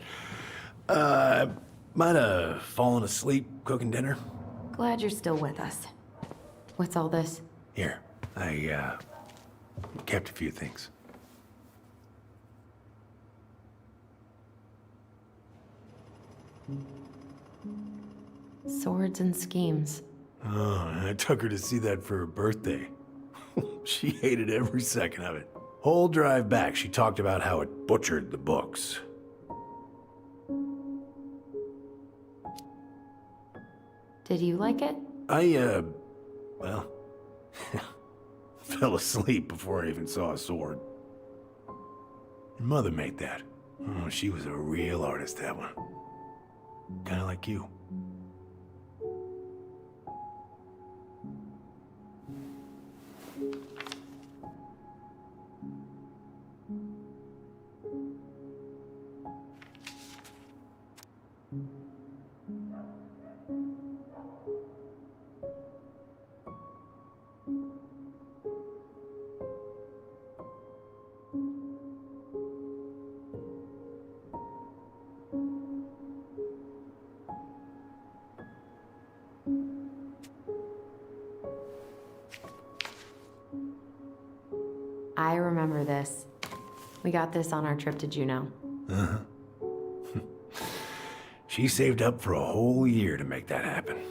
Might have fallen asleep cooking dinner. Glad you're still with us. What's all this? Here, I kept a few things. Swords and schemes. Oh, I took her to see that for her birthday. She hated every second of it. Whole drive back, she talked about how it butchered the books. Did you like it? Well, fell asleep before I even saw a sword. Your mother made that. Oh, she was a real artist, that one. Kinda like you. I remember this. We got this on our trip to Juneau. Uh-huh. She saved up for a whole year to make that happen.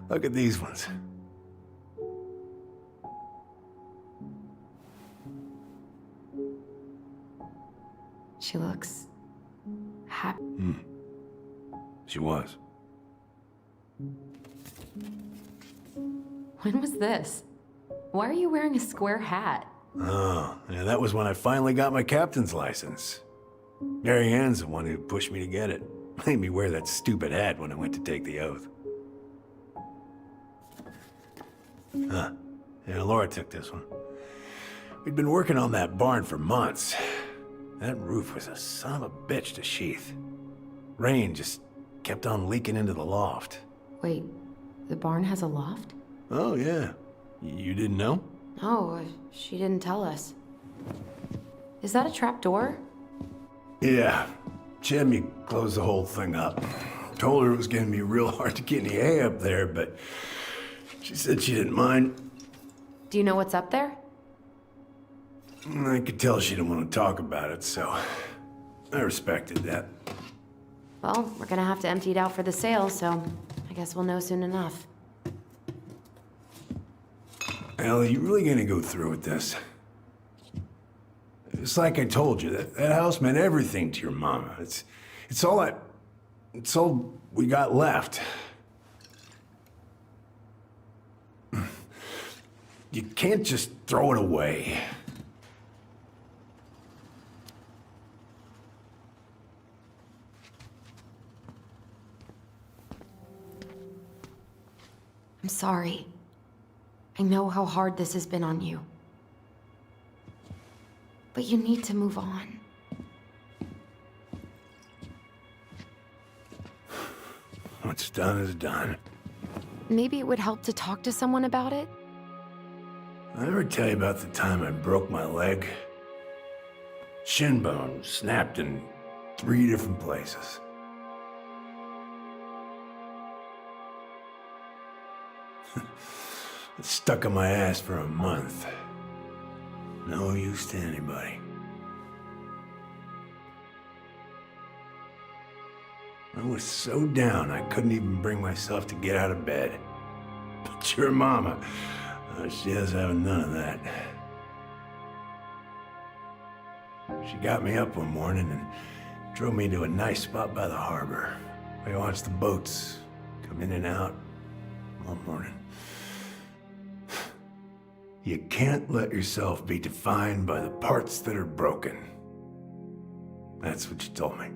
Look at these ones. She looks happy. She was. When was this? Why are you wearing a square hat? Oh, yeah, that was when I finally got my captain's license. Mary Ann's the one who pushed me to get it. Made me wear that stupid hat when I went to take the oath. Huh. Yeah, Laura took this one. We'd been working on that barn for months. That roof was a son of a bitch to sheath. Rain just kept on leaking into the loft. Wait, the barn has a loft? Oh, yeah. You didn't know? No, she didn't tell us. Is that a trap door? Yeah. She had me close the whole thing up. Told her it was gonna be real hard to get any hay up there, but she said she didn't mind. Do you know what's up there? I could tell she didn't want to talk about it, so I respected that. Well, we're gonna have to empty it out for the sale, so I guess we'll know soon enough. Allie, you really gonna go through with this? It's like I told you, that house meant everything to your mama. It's all we got left. You can't just throw it away. I'm sorry. I know how hard this has been on you. But you need to move on. What's done is done. Maybe it would help to talk to someone about it? I ever tell you about the time I broke my leg? Shin bone snapped in 3 different places. It stuck in my ass for a month. No use to anybody. I was so down I couldn't even bring myself to get out of bed. But your mama, she has having none of that. She got me up one morning and drove me to a nice spot by the harbor. I watched the boats come in and out all morning. You can't let yourself be defined by the parts that are broken. That's what you told me.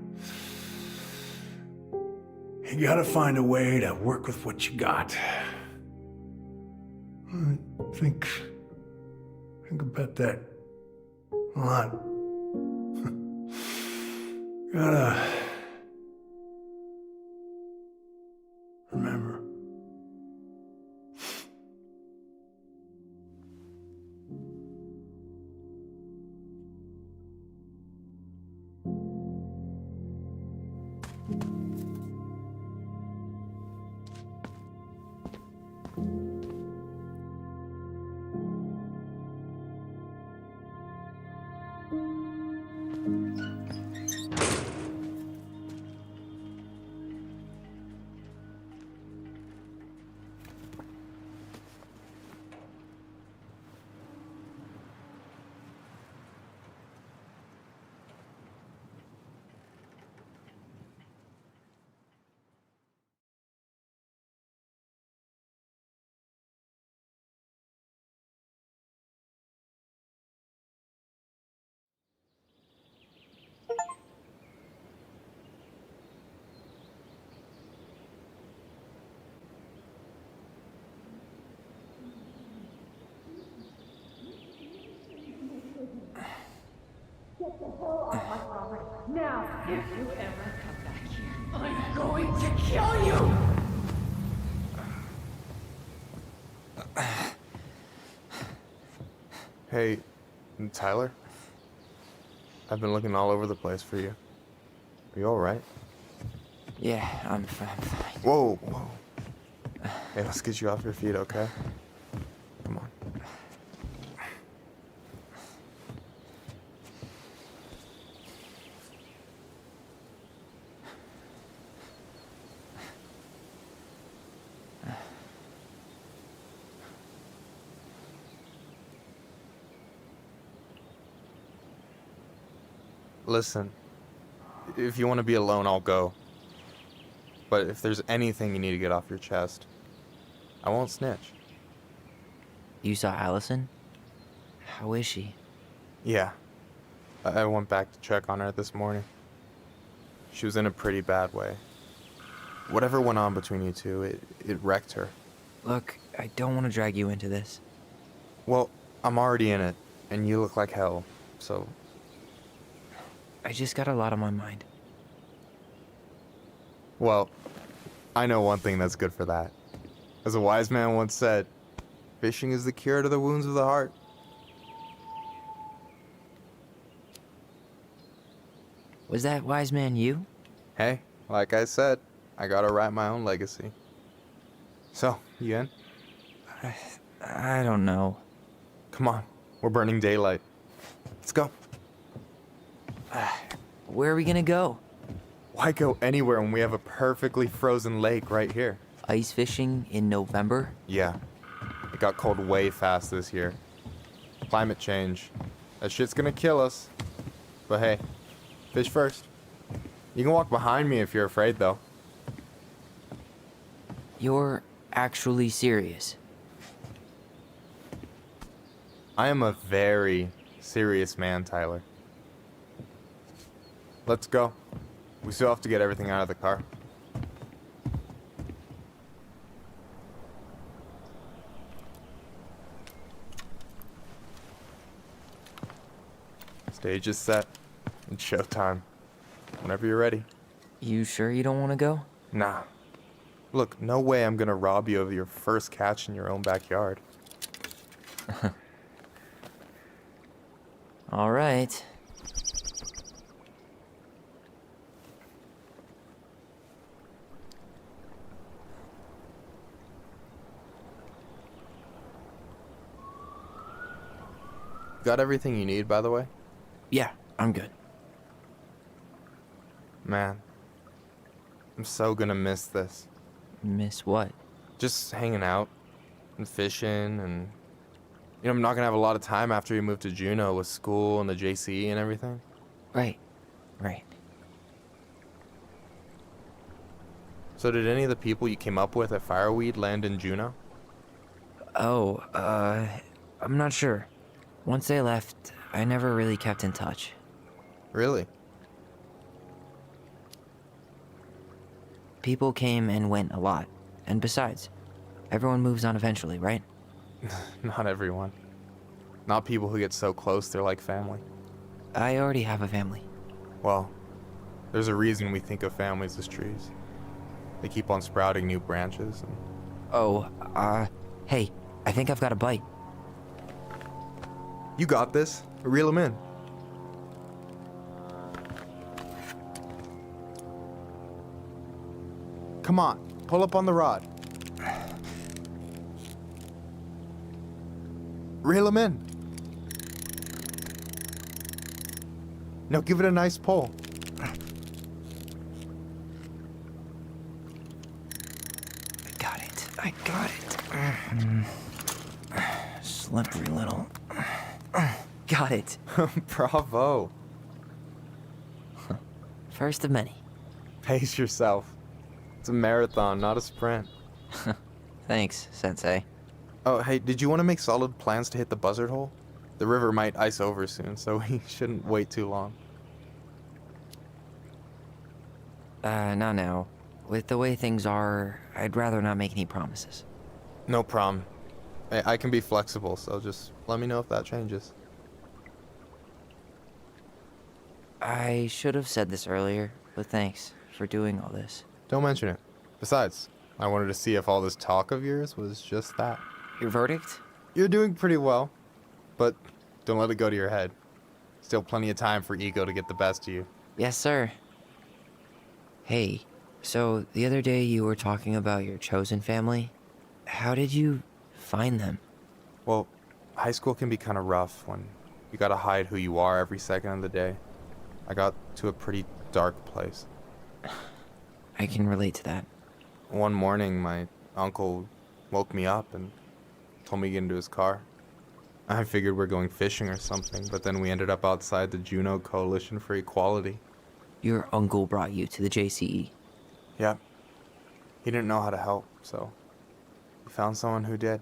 You gotta find a way to work with what you got. Think about that a lot. Gotta remember. Now, if you ever come back here, I'm going to kill you! Hey, Tyler? I've been looking all over the place for you. Are you alright? Yeah, I'm fine. Whoa, whoa. Hey, let's get you off your feet, okay? Come on. Listen, if you want to be alone, I'll go. But if there's anything you need to get off your chest, I won't snitch. You saw Alyson? How is she? Yeah. I went back to check on her this morning. She was in a pretty bad way. Whatever went on between you two, it wrecked her. Look, I don't want to drag you into this. Well, I'm already in it, and you look like hell, so... I just got a lot on my mind. Well, I know one thing that's good for that. As a wise man once said, fishing is the cure to the wounds of the heart. Was that wise man you? Hey, like I said, I gotta write my own legacy. So, you in? I don't know. Come on, we're burning daylight. Let's go. Where are we gonna go? Why go anywhere when we have a perfectly frozen lake right here? Ice fishing in November? Yeah. It got cold way fast this year. Climate change. That shit's gonna kill us. But hey, fish first. You can walk behind me if you're afraid, though. You're actually serious? I am a very serious man, Tyler. Let's go. We still have to get everything out of the car. Stage is set. It's showtime. Whenever you're ready. You sure you don't want to go? Nah. Look, no way I'm gonna rob you of your first catch in your own backyard. All right. Got everything you need, by the way? Yeah, I'm good. Man, I'm so gonna miss this. Miss what? Just hanging out and fishing and... You know, I'm not gonna have a lot of time after we move to Juneau with school and the JC and everything. Right. So did any of the people you came up with at Fireweed land in Juneau? Oh, I'm not sure. Once they left, I never really kept in touch. Really? People came and went a lot. And besides, everyone moves on eventually, right? Not everyone. Not people who get so close they're like family. I already have a family. Well, there's a reason we think of families as trees. They keep on sprouting new branches and... Oh, hey, I think I've got a bite. You got this. Reel them in. Come on, pull up on the rod. Reel them in. Now give it a nice pull. I got it. Slippery little. Got it. Bravo. First of many. Pace yourself. It's a marathon, not a sprint. Thanks, Sensei. Oh, hey, did you want to make solid plans to hit the buzzard hole? The river might ice over soon, so we shouldn't wait too long. Not now. With the way things are, I'd rather not make any promises. No problem. I can be flexible, so just let me know if that changes. I should have said this earlier, but thanks for doing all this. Don't mention it. Besides, I wanted to see if all this talk of yours was just that. Your verdict? You're doing pretty well, but don't let it go to your head. Still plenty of time for ego to get the best of you. Yes, sir. Hey, so the other day you were talking about your chosen family. How did you find them? Well, high school can be kind of rough when you gotta hide who you are every second of the day. I got to a pretty dark place. I can relate to that. One morning, my uncle woke me up and told me to get into his car. I figured we're going fishing or something, but then we ended up outside the Juneau Coalition for Equality. Your uncle brought you to the JCE. Yep. He didn't know how to help, so he found someone who did.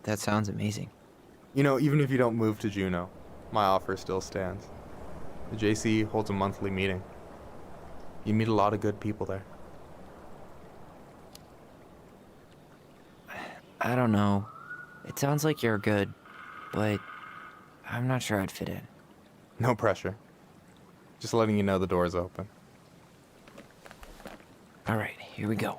That sounds amazing. You know, even if you don't move to Juneau, my offer still stands. The JCE holds a monthly meeting. You meet a lot of good people there. I don't know. It sounds like you're good, but I'm not sure I'd fit in. No pressure. Just letting you know the door's open. All right, here we go.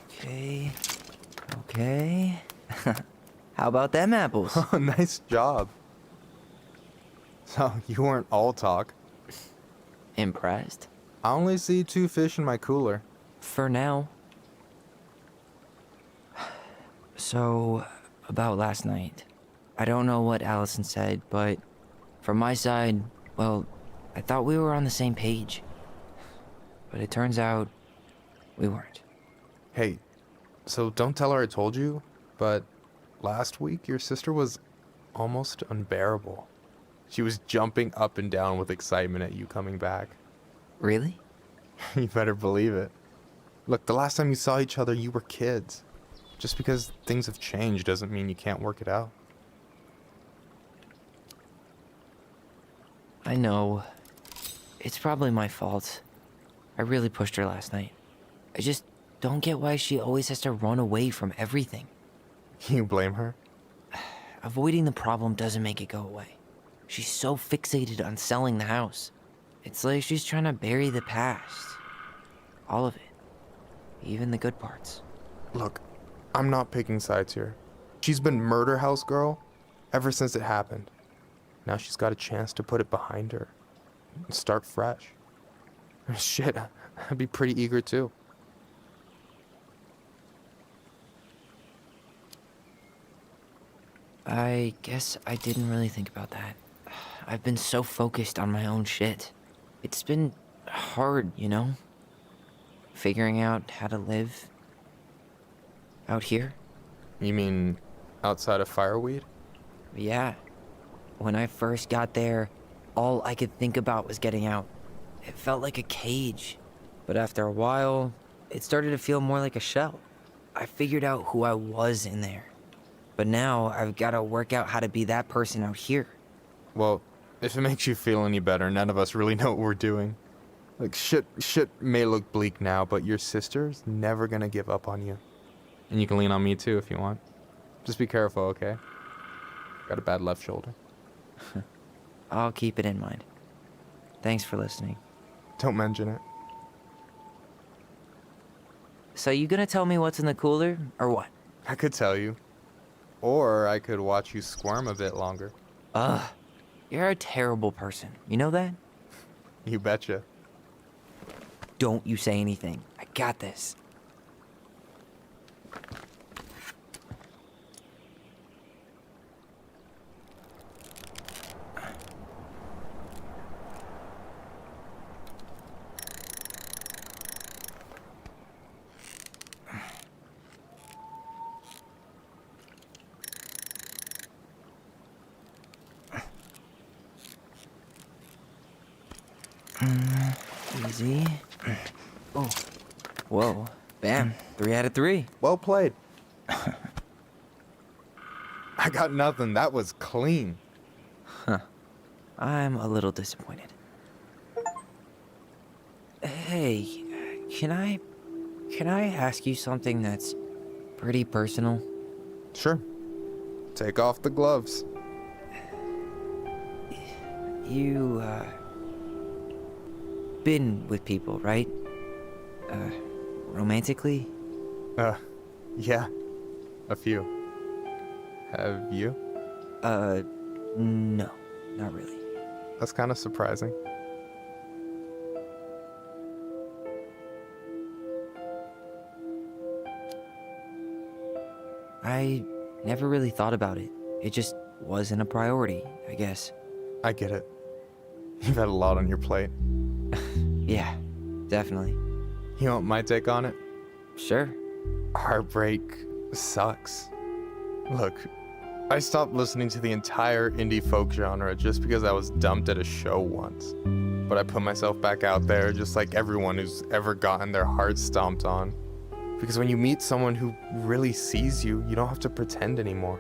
Okay. Okay. How about them apples? Oh, nice job. So, you weren't all talk. Impressed? I only see 2 fish in my cooler. For now. So, about last night. I don't know what Alyson said, but from my side, well, I thought we were on the same page. But it turns out we weren't. Hey, so don't tell her I told you, but last week your sister was almost unbearable. She was jumping up and down with excitement at you coming back. Really? You better believe it. Look, the last time you saw each other, you were kids. Just because things have changed doesn't mean you can't work it out. I know. It's probably my fault. I really pushed her last night. I just don't get why she always has to run away from everything. You blame her? Avoiding the problem doesn't make it go away. She's so fixated on selling the house. It's like she's trying to bury the past. All of it. Even the good parts. Look, I'm not picking sides here. She's been murder house girl ever since it happened. Now she's got a chance to put it behind her and start fresh. Shit, I'd be pretty eager too. I guess I didn't really think about that. I've been so focused on my own shit. It's been hard, you know? Figuring out how to live out here. You mean outside of Fireweed? Yeah. When I first got there, all I could think about was getting out. It felt like a cage. But after a while, it started to feel more like a shell. I figured out who I was in there. But now I've got to work out how to be that person out here. Well, if it makes you feel any better, none of us really know what we're doing. Like, shit may look bleak now, but your sister's never gonna give up on you. And you can lean on me too if you want. Just be careful, okay? Got a bad left shoulder. I'll keep it in mind. Thanks for listening. Don't mention it. So you gonna tell me what's in the cooler, or what? I could tell you. Or I could watch you squirm a bit longer. Ugh. You're a terrible person. You know that? You betcha. Don't you say anything. I got this. Easy. Oh. Whoa. Bam. 3 out of 3. Well played. I got nothing. That was clean. Huh. I'm a little disappointed. Hey, can I ask you something that's pretty personal? Sure. Take off the gloves. You, been with people, right? Romantically? Yeah. A few. Have you? No, not really. That's kind of surprising. I never really thought about it. It just wasn't a priority, I guess. I get it. You've had a lot on your plate. Yeah, definitely. You want my take on it? Sure. Heartbreak sucks. Look, I stopped listening to the entire indie folk genre just because I was dumped at a show once. But I put myself back out there just like everyone who's ever gotten their heart stomped on. Because when you meet someone who really sees you, you don't have to pretend anymore.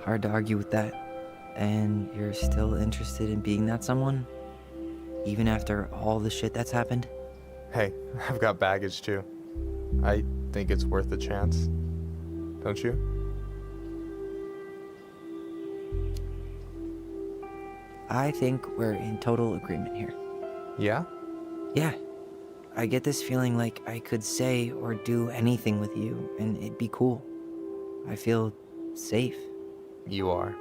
Hard to argue with that. And you're still interested in being that someone? Even after all the shit that's happened? Hey, I've got baggage too. I think it's worth a chance. Don't you? I think we're in total agreement here. Yeah? Yeah. I get this feeling like I could say or do anything with you and it'd be cool. I feel safe. You are.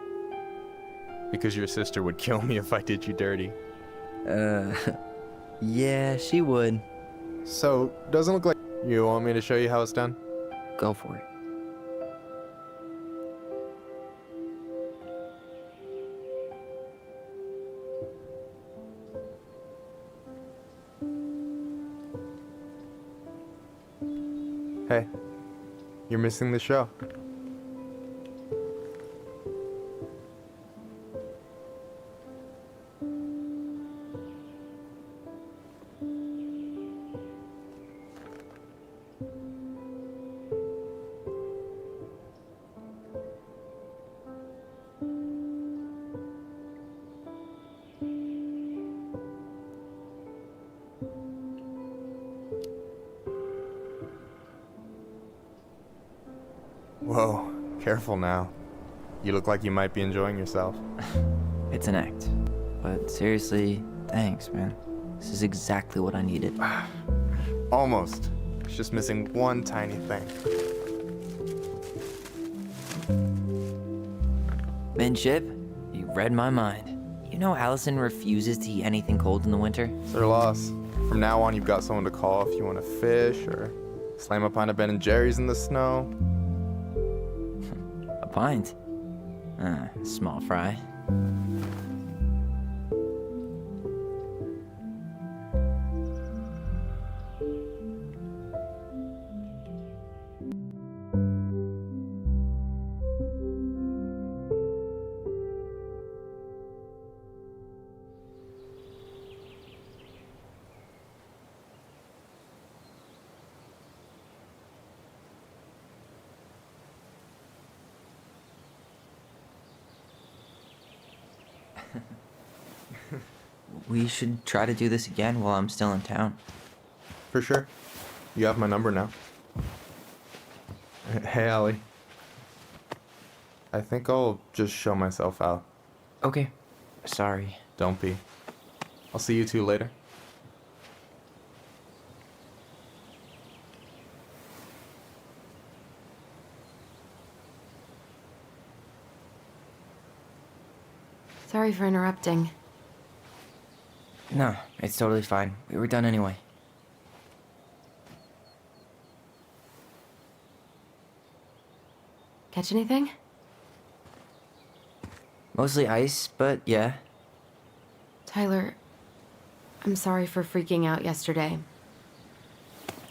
Because your sister would kill me if I did you dirty. Yeah, she would. So, doesn't look like you want me to show you how it's done? Go for it. Hey, you're missing the show. Whoa, careful now. You look like you might be enjoying yourself. It's an act. But seriously, thanks, man. This is exactly what I needed. Almost. It's just missing one tiny thing. Midship, you read my mind. You know Alyson refuses to eat anything cold in the winter? It's their loss. From now on, you've got someone to call if you want to fish or slam a pint of Ben & Jerry's in the snow. A pint? Small fry. We should try to do this again while I'm still in town. For sure. You have my number now. Hey, Allie. I think I'll just show myself out. Okay. Sorry. Don't be. I'll see you two later. Sorry for interrupting. No, it's totally fine. We were done anyway. Catch anything? Mostly ice, but yeah. Tyler, I'm sorry for freaking out yesterday.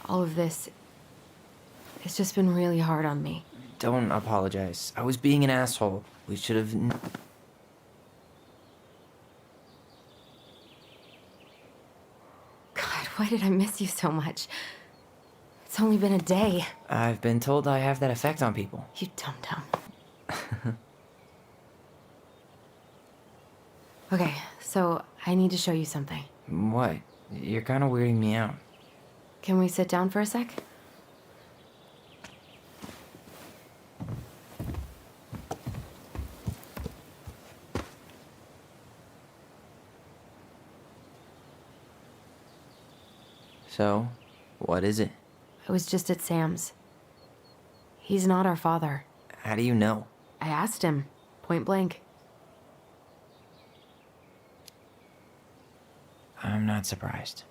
All of this, it's just been really hard on me. Don't apologize. I was being an asshole. We should have... God, why did I miss you so much? It's only been a day. I've been told I have that effect on people. You dum-dum. Okay, so I need to show you something. What? You're kind of weirding me out. Can we sit down for a sec? So, what is it? I was just at Sam's. He's not our father. How do you know? I asked him, point blank. I'm not surprised.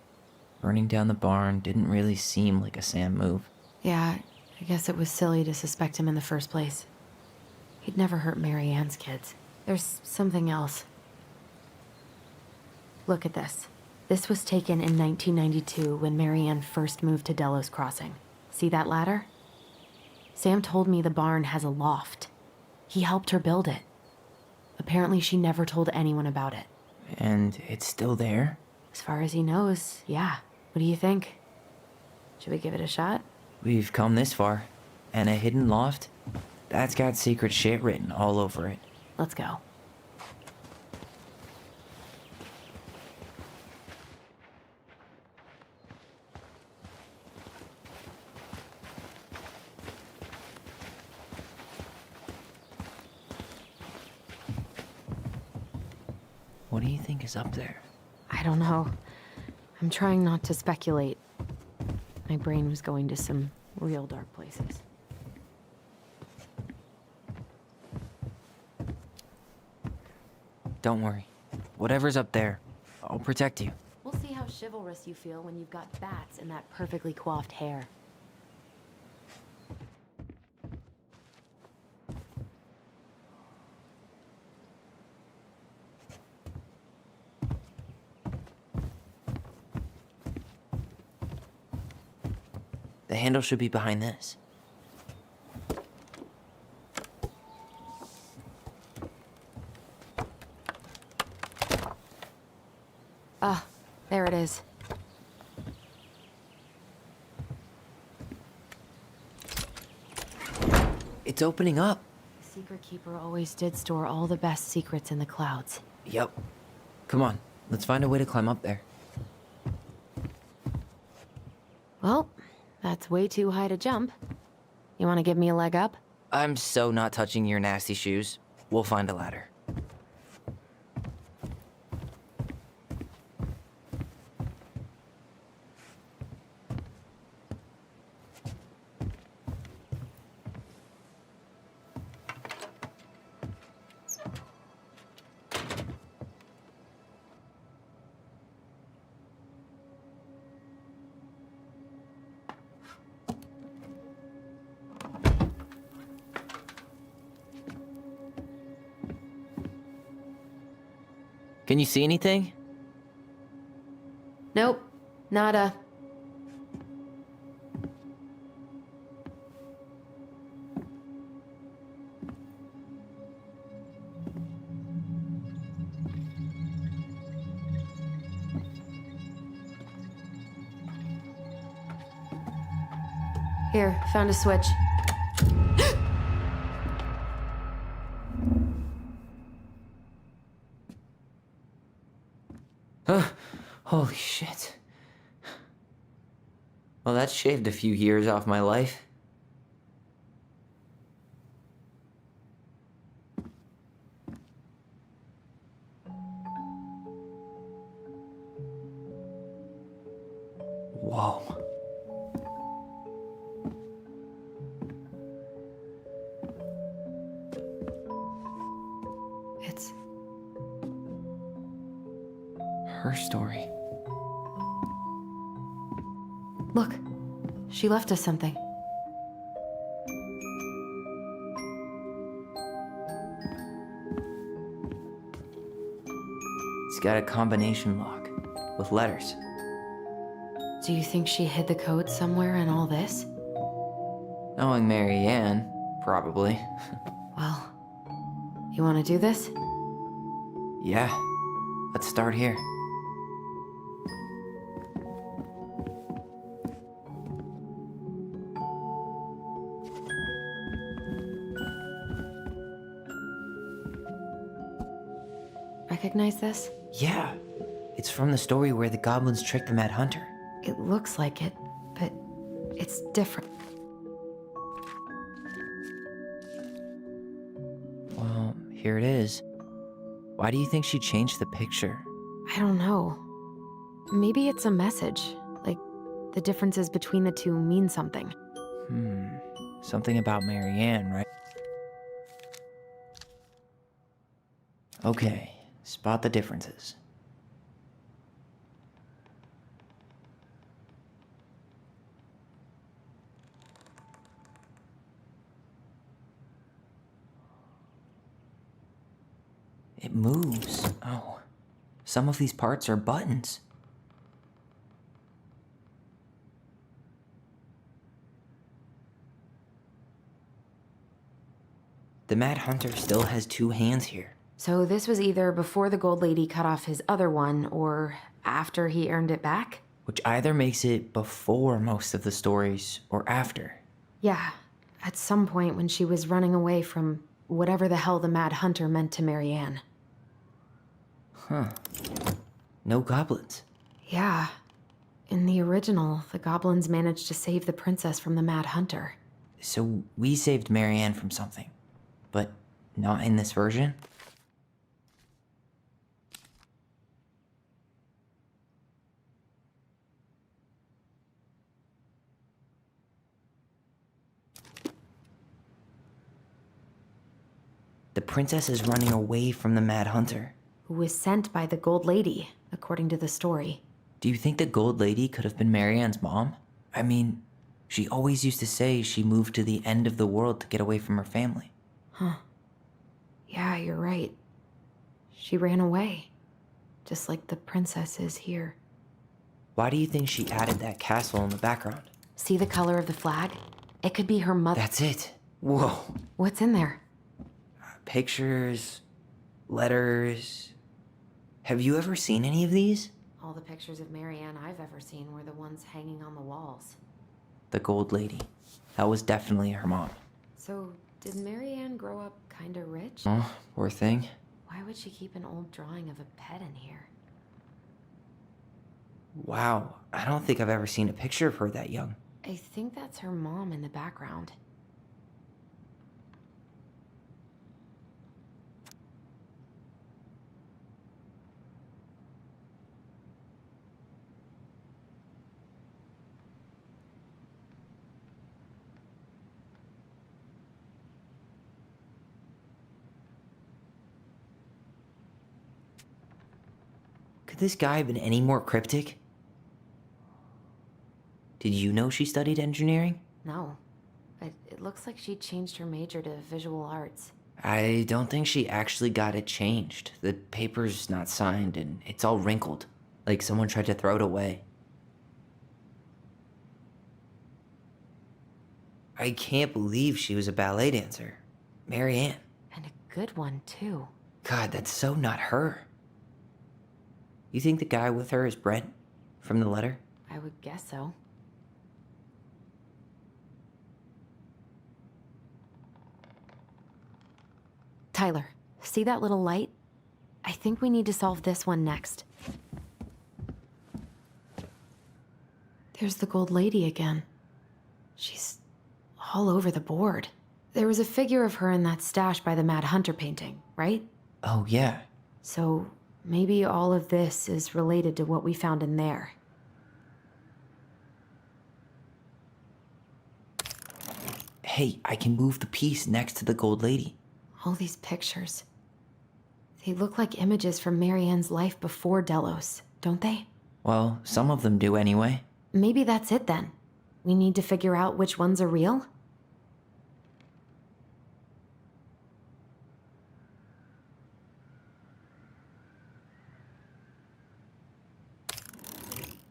Burning down the barn didn't really seem like a Sam move. Yeah, I guess it was silly to suspect him in the first place. He'd never hurt Mary Ann's kids. There's something else. Look at this. This was taken in 1992 when Mary Ann first moved to Delos Crossing. See that ladder? Sam told me the barn has a loft. He helped her build it. Apparently she never told anyone about it. And it's still there? As far as he knows, yeah. What do you think? Should we give it a shot? We've come this far. And a hidden loft? That's got secret shit written all over it. Let's go. What do you think is up there? I don't know. I'm trying not to speculate. My brain was going to some real dark places. Don't worry. Whatever's up there, I'll protect you. We'll see how chivalrous you feel when you've got bats in that perfectly coiffed hair. The handle should be behind this. Ah, there it is. It's opening up. The Secret Keeper always did store all the best secrets in the clouds. Yep. Come on, let's find a way to climb up there. Well, that's way too high to jump. You want to give me a leg up? I'm so not touching your nasty shoes. We'll find a ladder. Can you see anything? Nope. Nada. Here, found a switch. Holy shit. Well, that shaved a few years off my life. Whoa. It's her story. Look, she left us something. It's got a combination lock with letters. Do you think she hid the code somewhere in all this? Knowing Mary Ann, probably. Well, you want to do this? Yeah, let's start here. Recognize this? Yeah, it's from the story where the goblins tricked the Mad Hunter. It looks like it, but it's different. Well, here it is. Why do you think she changed the picture? I don't know. Maybe it's a message. Like, the differences between the two mean something. Something about Mary Ann, right? Okay, spot the differences. It moves. Oh, some of these parts are buttons. The Mad Hunter still has 2 hands here. So this was either before the Gold Lady cut off his other one, or after he earned it back? Which either makes it before most of the stories, or after. Yeah, at some point when she was running away from whatever the hell the Mad Hunter meant to Marianne. Huh. No goblins. Yeah. In the original, the goblins managed to save the princess from the Mad Hunter. So we saved Marianne from something, but not in this version? The princess is running away from the Mad Hunter. Who was sent by the Gold Lady, according to the story. Do you think the Gold Lady could have been Marianne's mom? I mean, she always used to say she moved to the end of the world to get away from her family. Huh. Yeah, you're right. She ran away. Just like the princess is here. Why do you think she added that castle in the background? See the color of the flag? It could be her mother. That's it. Whoa. What's in there? Pictures, letters. Have you ever seen any of these? All the pictures of Marianne I've ever seen were the ones hanging on the walls. The Gold Lady. That was definitely her mom. So, did Marianne grow up kinda rich? Oh, poor thing. Why would she keep an old drawing of a pet in here? Wow, I don't think I've ever seen a picture of her that young. I think that's her mom in the background. Could this guy have been any more cryptic? Did you know she studied engineering? No. But it looks like she changed her major to visual arts. I don't think she actually got it changed. The paper's not signed and it's all wrinkled, like someone tried to throw it away. I can't believe she was a ballet dancer. Marianne. And a good one, too. God, that's so not her. You think the guy with her is Brent from the letter? I would guess so. Tyler, see that little light? I think we need to solve this one next. There's the Gold Lady again. She's all over the board. There was a figure of her in that stash by the Mad Hunter painting, right? Oh, yeah. So maybe all of this is related to what we found in there. Hey, I can move the piece next to the Gold Lady. All these pictures. They look like images from Marianne's life before Delos, don't they? Well, some of them do anyway. Maybe that's it then. We need to figure out which ones are real?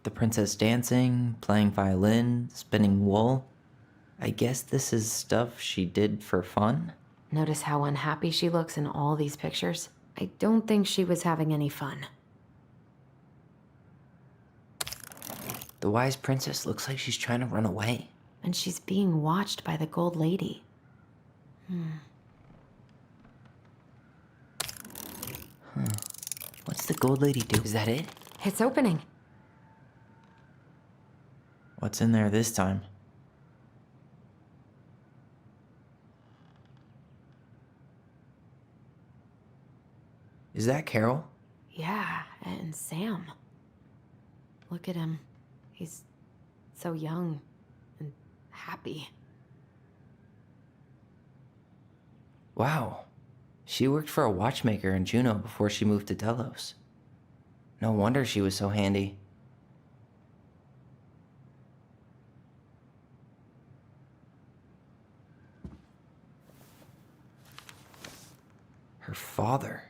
The princess dancing, playing violin, spinning wool. I guess this is stuff she did for fun? Notice how unhappy she looks in all these pictures? I don't think she was having any fun. The wise princess looks like she's trying to run away. And she's being watched by the Gold Lady. What's the Gold Lady do? Is that it? It's opening. What's in there this time? Is that Carol? Yeah, and Sam. Look at him. He's so young and happy. Wow. She worked for a watchmaker in Juneau before she moved to Delos. No wonder she was so handy. Her father.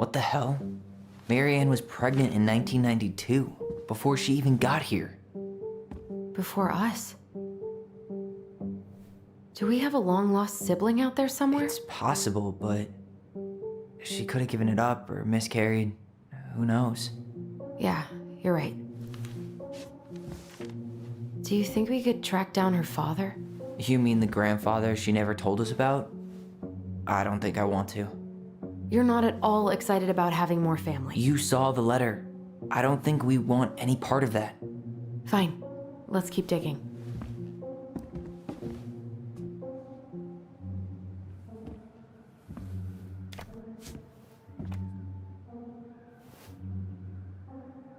What the hell? Marianne was pregnant in 1992, before she even got here. Before us? Do we have a long-lost sibling out there somewhere? It's possible, but she could have given it up or miscarried. Who knows? Yeah, you're right. Do you think we could track down her father? You mean the grandfather she never told us about? I don't think I want to. You're not at all excited about having more family. You saw the letter. I don't think we want any part of that. Fine. Let's keep digging.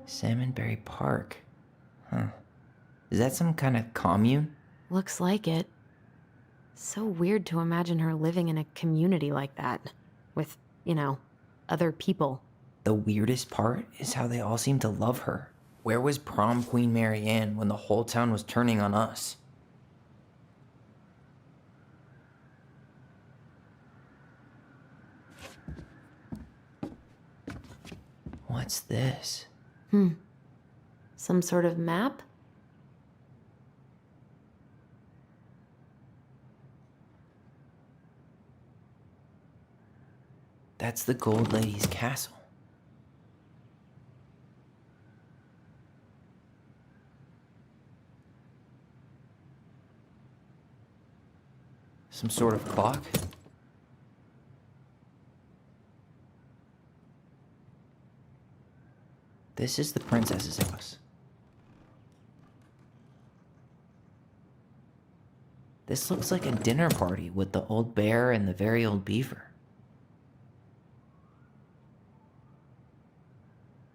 Salmonberry Park. Huh. Is that some kind of commune? Looks like it. So weird to imagine her living in a community like that. With, other people. The weirdest part is how they all seem to love her. Where was prom queen Marianne when the whole town was turning on us? What's this? Some sort of map? That's the Gold Lady's castle. Some sort of clock? This is the princess's house. This looks like a dinner party with the old bear and the very old beaver.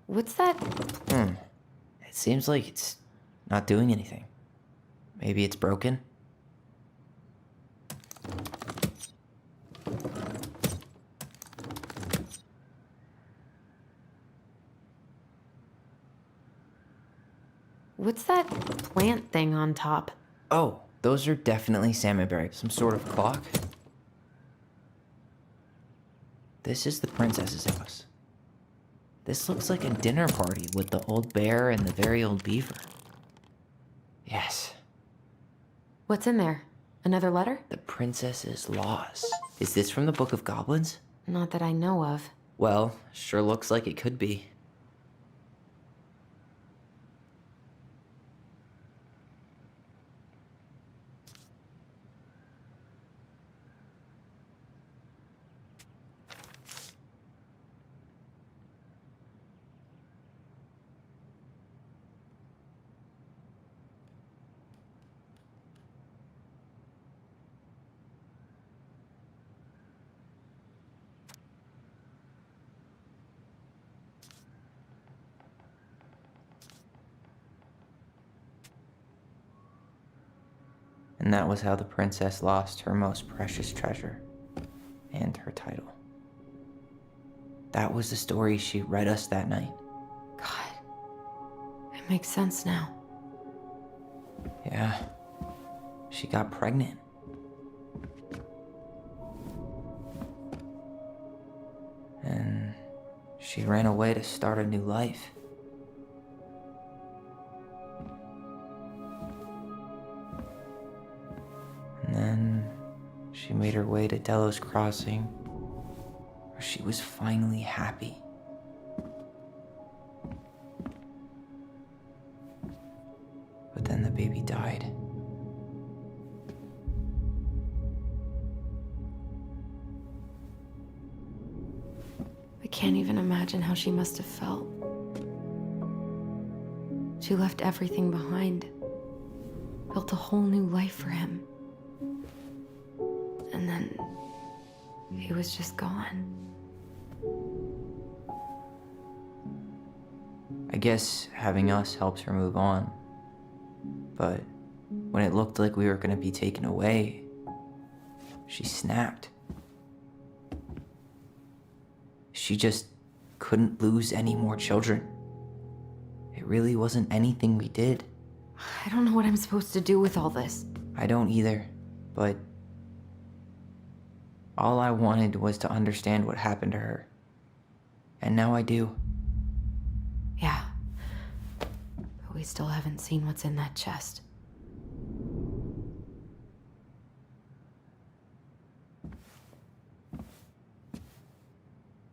What's that? It seems like it's not doing anything. Maybe it's broken? What's that plant thing on top? Oh, those are definitely salmonberry. Some sort of clock? This is the princess's house. This looks like a dinner party with the old bear and the very old beaver. Yes. What's in there? Another letter? The princess's laws. Is this from the Book of Goblins? Not that I know of. Well, sure looks like it could be. And that was how the princess lost her most precious treasure and her title. That was the story she read us that night. God. It makes sense now. Yeah. She got pregnant. And she ran away to start a new life. And then she made her way to Delos Crossing, where she was finally happy. But then the baby died. I can't even imagine how she must have felt. She left everything behind, built a whole new life for him. And then he was just gone. I guess having us helps her move on. But when it looked like we were gonna be taken away, she snapped. She just couldn't lose any more children. It really wasn't anything we did. I don't know what I'm supposed to do with all this. I don't either, but all I wanted was to understand what happened to her. And now I do. Yeah. But we still haven't seen what's in that chest.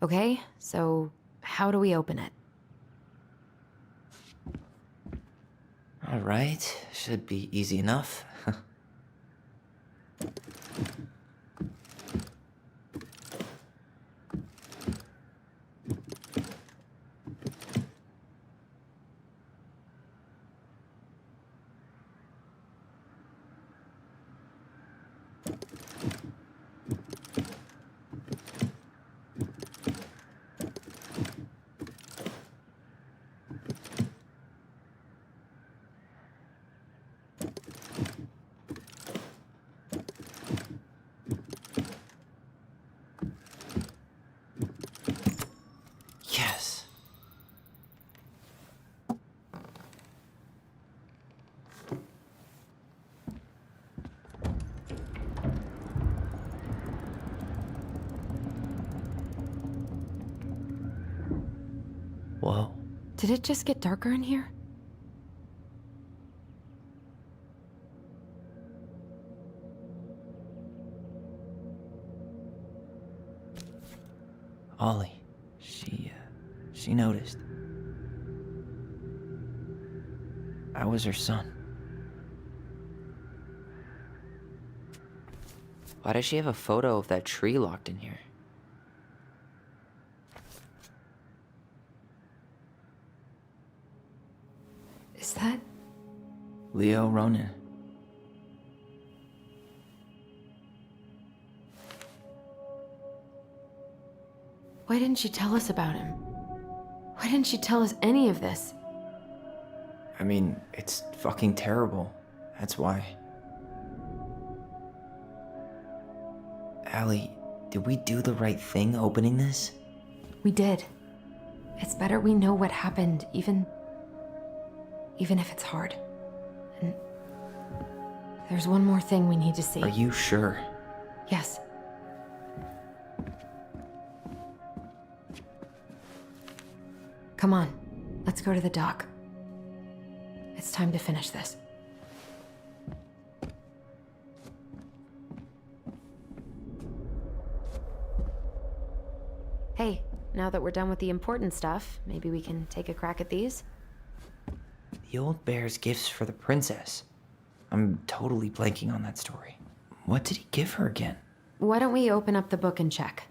Okay, so how do we open it? All right, should be easy enough. Yes. Whoa. Did it just get darker in here? Ollie. She noticed. I was her son. Why does she have a photo of that tree locked in here? Is that... Leo Ronan. Why didn't she tell us about him? Why didn't she tell us any of this? I mean, it's fucking terrible. That's why. Allie, did we do the right thing opening this? We did. It's better we know what happened, even if it's hard. And there's one more thing we need to see. Are you sure? Yes. Come on, let's go to the dock. It's time to finish this. Hey, now that we're done with the important stuff, maybe we can take a crack at these? The old bear's gifts for the princess. I'm totally blanking on that story. What did he give her again? Why don't we open up the book and check?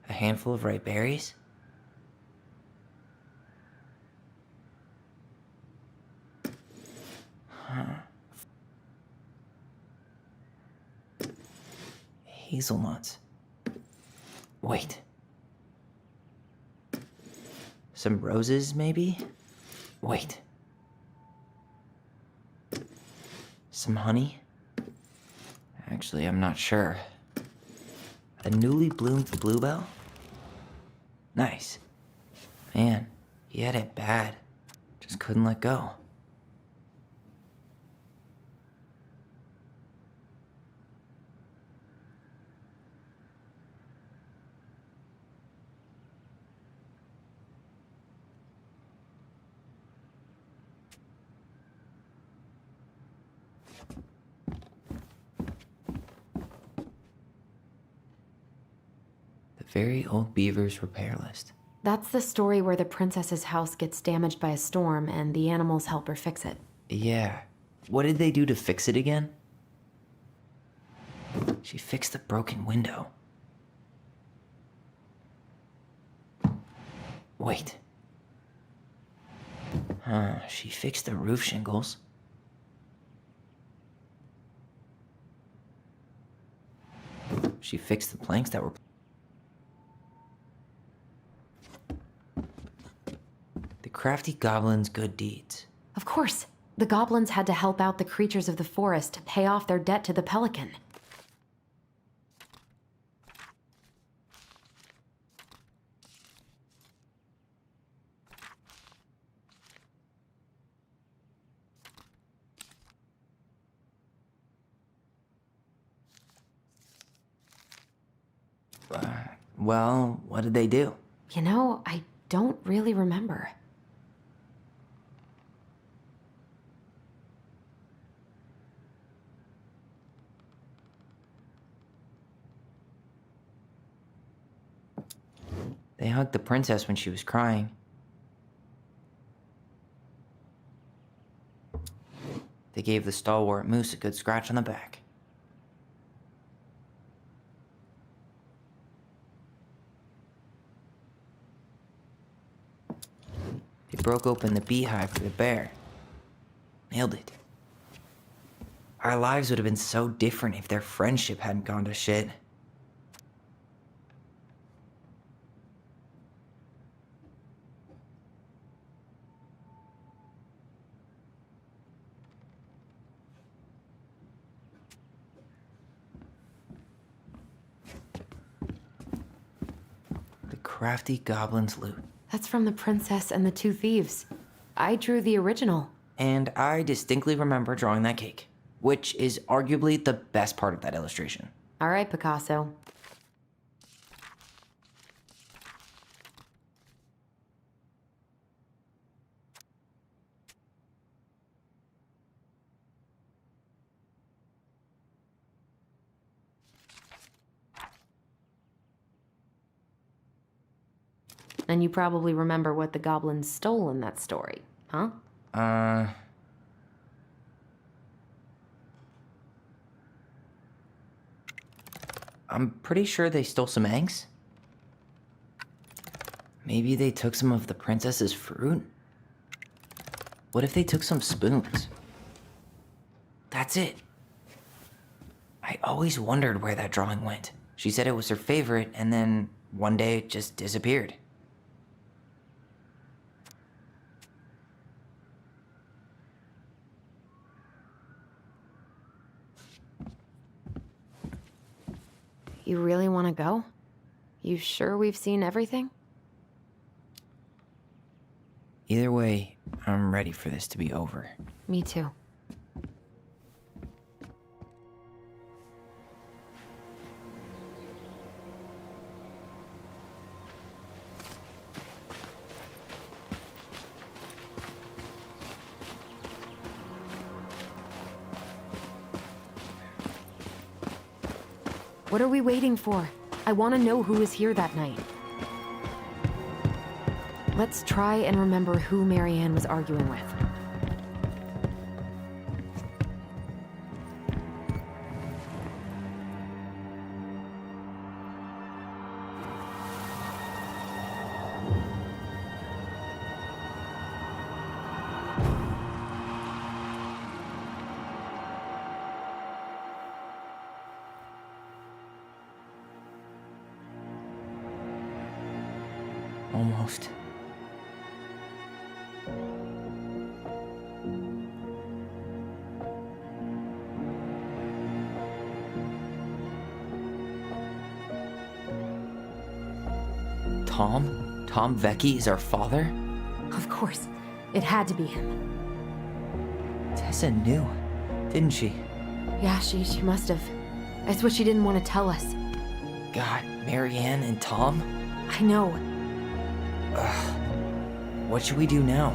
A handful of ripe berries? Huh. Hazelnuts. Wait. Some roses, maybe? Wait. Some honey? Actually, I'm not sure. A newly bloomed bluebell? Nice. Man, he had it bad. Just couldn't let go. The very old beaver's repair list. That's the story where the princess's house gets damaged by a storm and the animals help her fix it. Yeah. What did they do to fix it again? She fixed the broken window. Wait. She fixed the roof shingles. She fixed the planks that were... The crafty goblin's good deeds. Of course. The goblins had to help out the creatures of the forest to pay off their debt to the pelican. Well, what did they do? You know, I don't really remember. They hugged the princess when she was crying. They gave the stalwart moose a good scratch on the back. They broke open the beehive for the bear. Nailed it. Our lives would have been so different if their friendship hadn't gone to shit. The crafty goblin's loot. That's from The Princess and the Two Thieves. I drew the original. And I distinctly remember drawing that cake, which is arguably the best part of that illustration. All right, Picasso. And you probably remember what the goblins stole in that story, huh? I'm pretty sure they stole some eggs. Maybe they took some of the princess's fruit? What if they took some spoons? That's it. I always wondered where that drawing went. She said it was her favorite, and then one day it just disappeared. You really want to go? You sure we've seen everything? Either way, I'm ready for this to be over. Me too. What are we waiting for? I want to know who was here that night. Let's try and remember who Marianne was arguing with. Almost. Tom? Tom Vecchi is our father? Of course. It had to be him. Tessa knew, didn't she? Yeah, she must have. It's what she didn't want to tell us. God, Marianne and Tom? I know. What should we do now?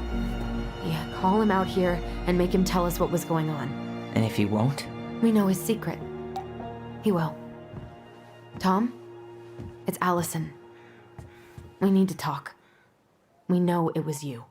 Yeah, call him out here and make him tell us what was going on. And if he won't? We know his secret. He will. Tom? It's Alyson. We need to talk. We know it was you.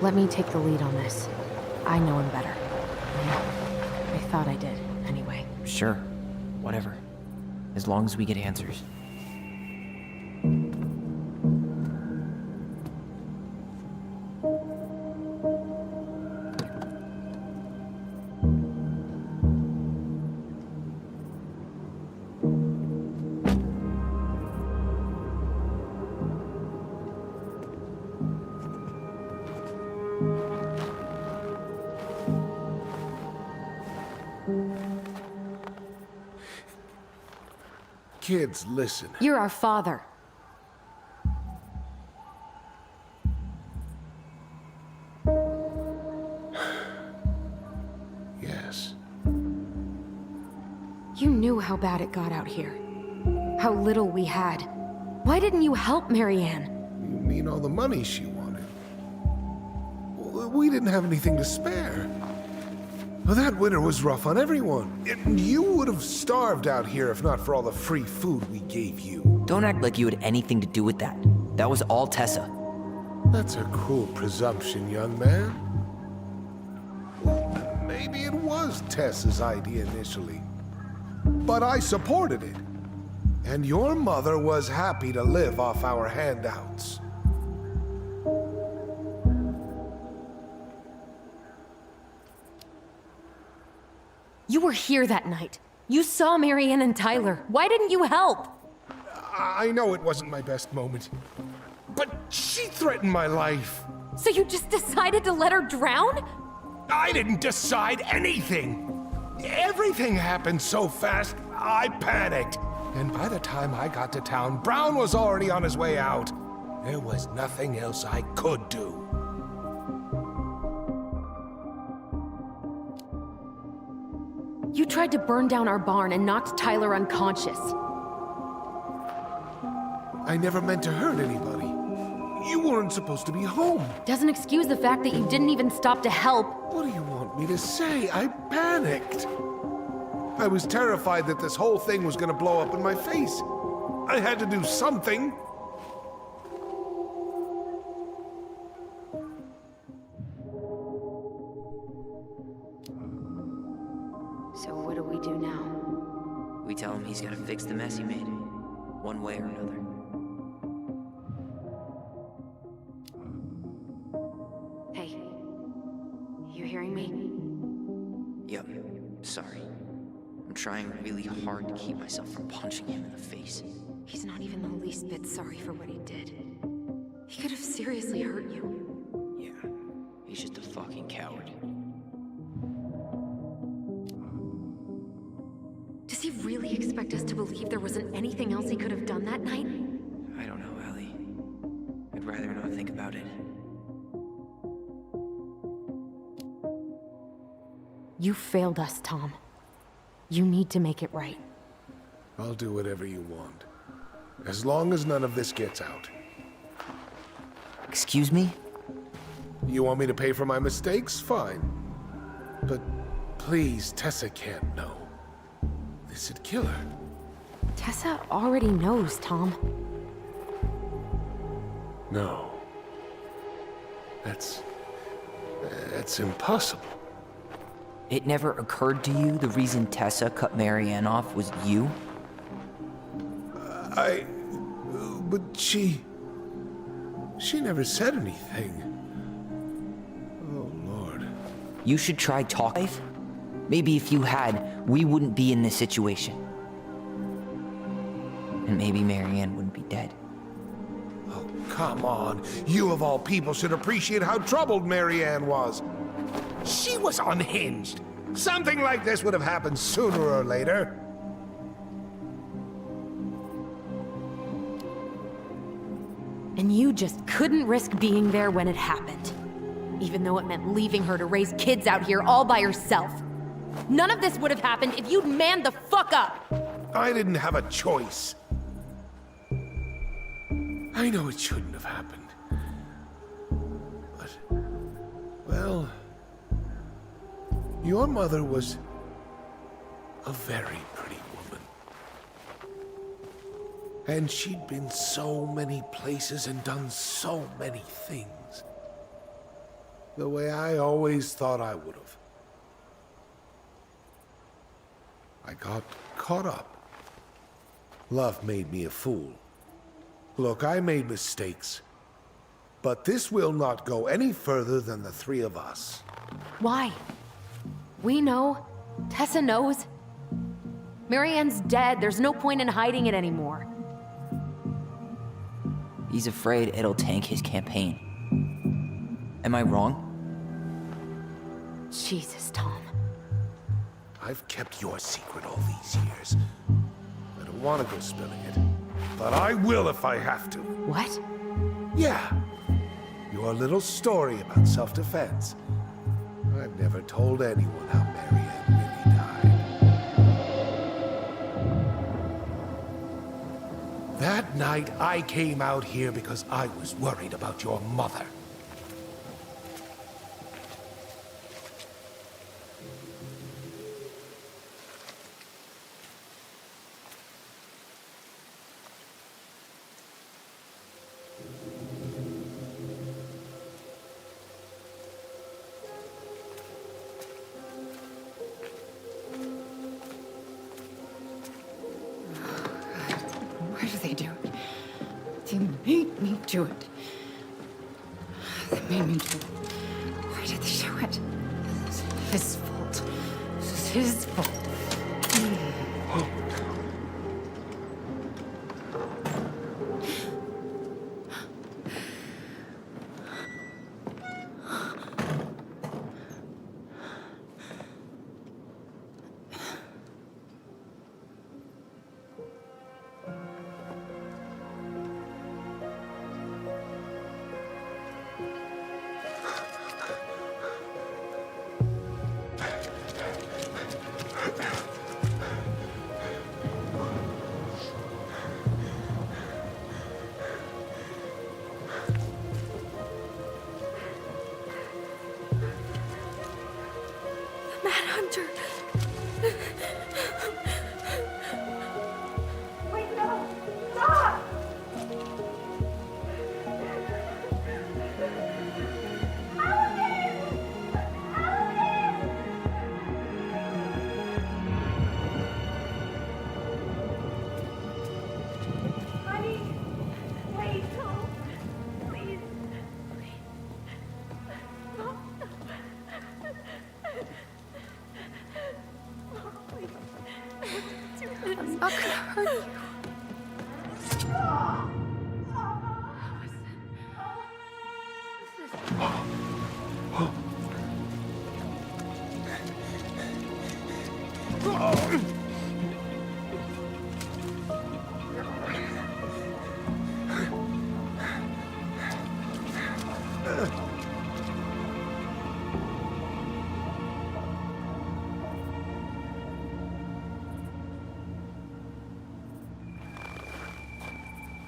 Let me take the lead on this. I know him better. I thought I did, anyway. Sure. Whatever. As long as we get answers. Kids, listen. You're our father. Yes. You knew how bad it got out here. How little we had. Why didn't you help Marianne? You mean all the money she wanted? We didn't have anything to spare. Well, that winter was rough on everyone. You would have starved out here if not for all the free food we gave you. Don't act like you had anything to do with that. That was all Tessa. That's a cruel presumption, young man. Well, maybe it was Tessa's idea initially. But I supported it. And your mother was happy to live off our handouts. You were here that night. You saw Marianne and Tyler. Why didn't you help? I know it wasn't my best moment. But she threatened my life. So you just decided to let her drown? I didn't decide anything. Everything happened so fast, I panicked. And by the time I got to town, Brown was already on his way out. There was nothing else I could do. You tried to burn down our barn and knocked Tyler unconscious. I never meant to hurt anybody. You weren't supposed to be home. Doesn't excuse the fact that you didn't even stop to help. What do you want me to say? I panicked. I was terrified that this whole thing was gonna blow up in my face. I had to do something. So what do we do now? We tell him he's gotta fix the mess he made. One way or another. Hey, you hearing me? Yep. Sorry. I'm trying really hard to keep myself from punching him in the face. He's not even the least bit sorry for what he did. He could have seriously hurt you. Yeah. He's just a fucking coward. Does he really expect us to believe there wasn't anything else he could have done that night? I don't know, Allie. I'd rather not think about it. You failed us, Tom. You need to make it right. I'll do whatever you want. As long as none of this gets out. Excuse me? You want me to pay for my mistakes? Fine. But please, Tessa can't know. This'd kill her. Tessa already knows, Tom. No. That's impossible. It never occurred to you the reason Tessa cut Marianne off was you? But she never said anything. Oh, Lord. You should try talking. Maybe if you had, we wouldn't be in this situation. And maybe Marianne wouldn't be dead. Oh, come on. You of all people should appreciate how troubled Marianne was. She was unhinged. Something like this would have happened sooner or later. And you just couldn't risk being there when it happened. Even though it meant leaving her to raise kids out here all by herself. None of this would have happened if you'd manned the fuck up! I didn't have a choice. I know it shouldn't have happened. But, well, your mother was a very pretty woman. And she'd been so many places and done so many things. The way I always thought I would have. I got caught up. Love made me a fool. Look, I made mistakes. But this will not go any further than the three of us. Why? We know. Tessa knows. Marianne's dead. There's no point in hiding it anymore. He's afraid it'll tank his campaign. Am I wrong? Jesus, Tom. I've kept your secret all these years. I don't want to go spilling it. But I will if I have to. What? Yeah. Your little story about self-defense. I've never told anyone how Marianne really died. That night, I came out here because I was worried about your mother. Why do they do it? They made me do it. They made me do it. Why did they do it? This is his fault. This is his fault. Hunter. Wait, no! Stop! Honey, wait, Tom. Please. I'm not gonna hurt you.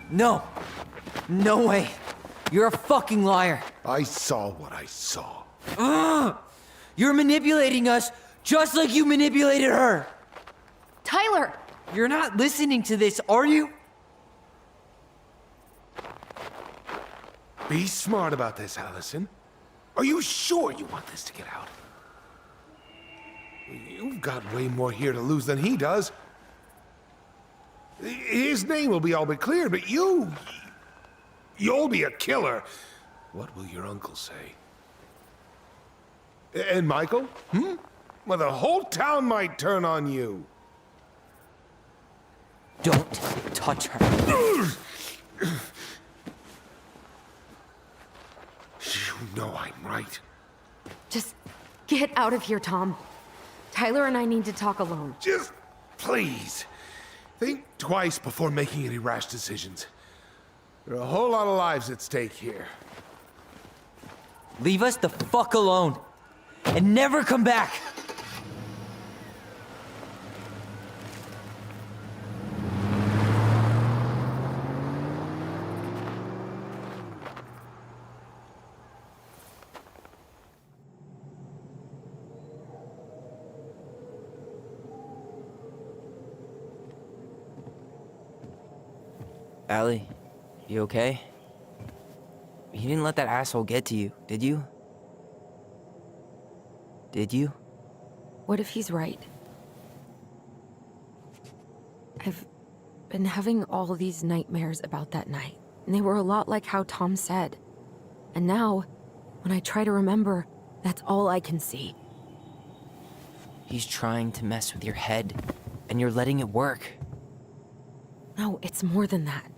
No! No way! You're a fucking liar! I saw what I saw. You're manipulating us just like you manipulated her! Tyler! You're not listening to this, are you? Be smart about this, Alyson. Are you sure you want this to get out? You've got way more here to lose than he does. His name will be all but cleared, but you'll be a killer. What will your uncle say? And Michael? Well, the whole town might turn on you. Don't touch her. You know I'm right. Just get out of here, Tom. Tyler and I need to talk alone. Just please. Think twice before making any rash decisions. There are a whole lot of lives at stake here. Leave us the fuck alone. And never come back. Allie, you okay? You didn't let that asshole get to you, did you? Did you? What if he's right? I've been having all these nightmares about that night, and they were a lot like how Tom said. And now, when I try to remember, that's all I can see. He's trying to mess with your head, and you're letting it work. No, it's more than that.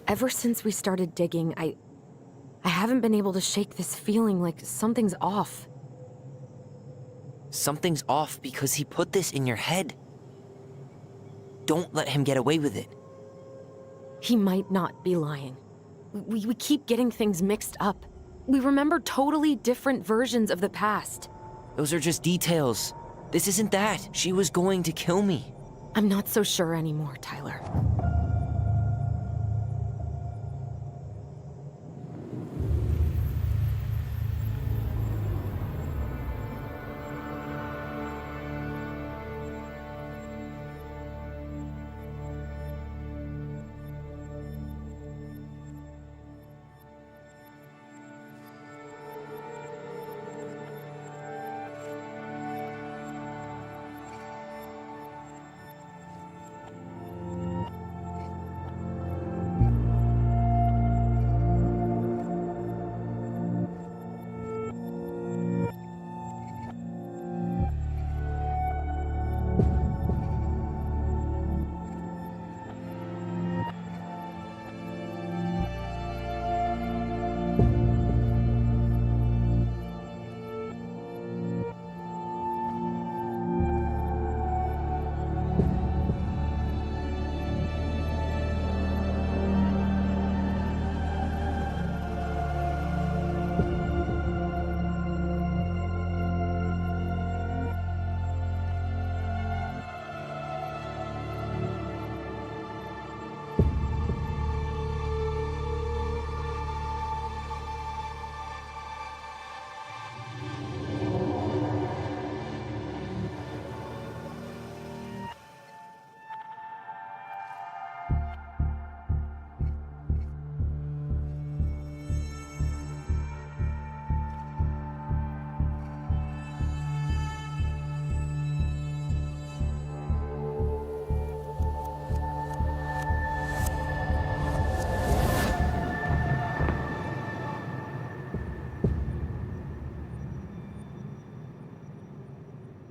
Ever since we started digging, I haven't been able to shake this feeling like something's off. Something's off because he put this in your head. Don't let him get away with it. He might not be lying. We keep getting things mixed up. We remember totally different versions of the past. Those are just details. This isn't that. She was going to kill me. I'm not so sure anymore, Tyler.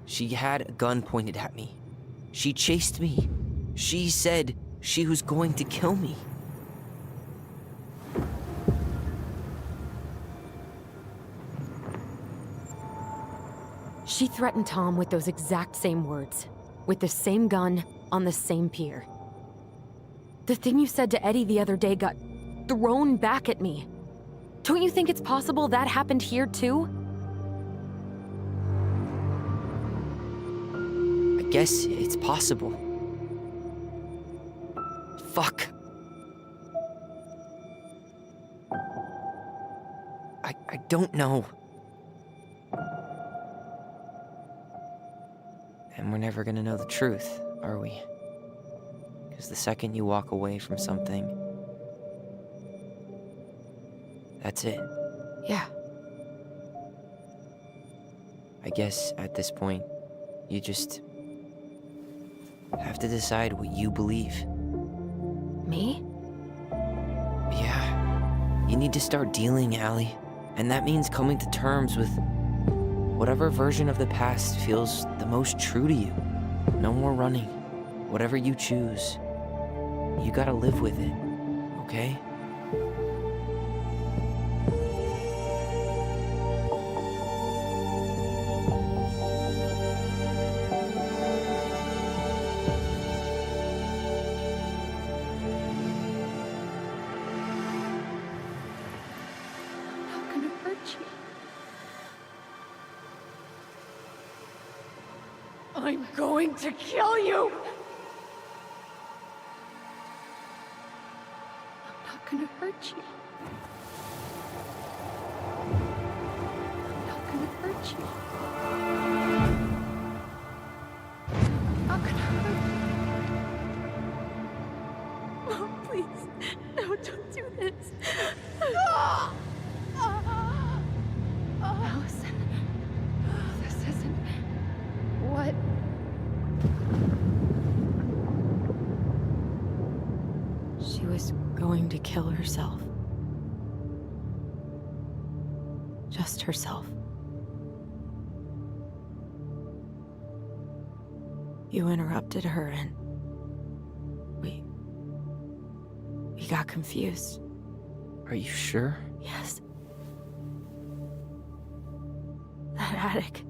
She had a gun pointed at me. She chased me. She said she was going to kill me. She threatened Tom with those exact same words, with the same gun, on the same pier. The thing you said to Eddie the other day got thrown back at me. Don't you think it's possible that happened here too? I guess it's possible. Fuck. I don't know. And we're never gonna know the truth, are we? Because the second you walk away from something, that's it. Yeah. I guess at this point, you just have to decide what you believe. Me? Yeah. You need to start dealing, Allie. And that means coming to terms with whatever version of the past feels the most true to you. No more running. Whatever you choose, you gotta live with it, okay? I'm going to kill you! I'm not gonna hurt you. I'm not gonna hurt you. I'm not gonna hurt you. Oh, please. No, don't do this. Alyson, this isn't what... She was going to kill herself. Just herself. You interrupted her and we got confused. Are you sure? Yes. That attic.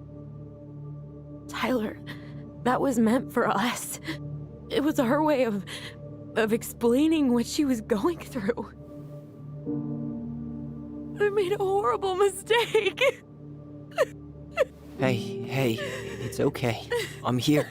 Tyler, that was meant for us. It was her way of explaining what she was going through. I made a horrible mistake. Hey, it's okay. I'm here.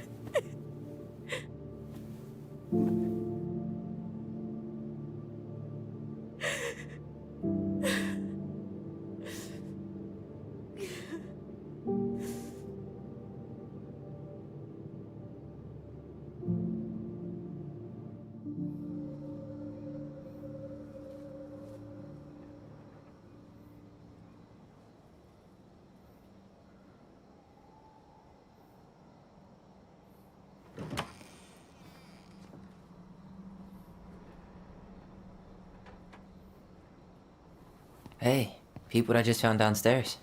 Hey, peep what I just found downstairs.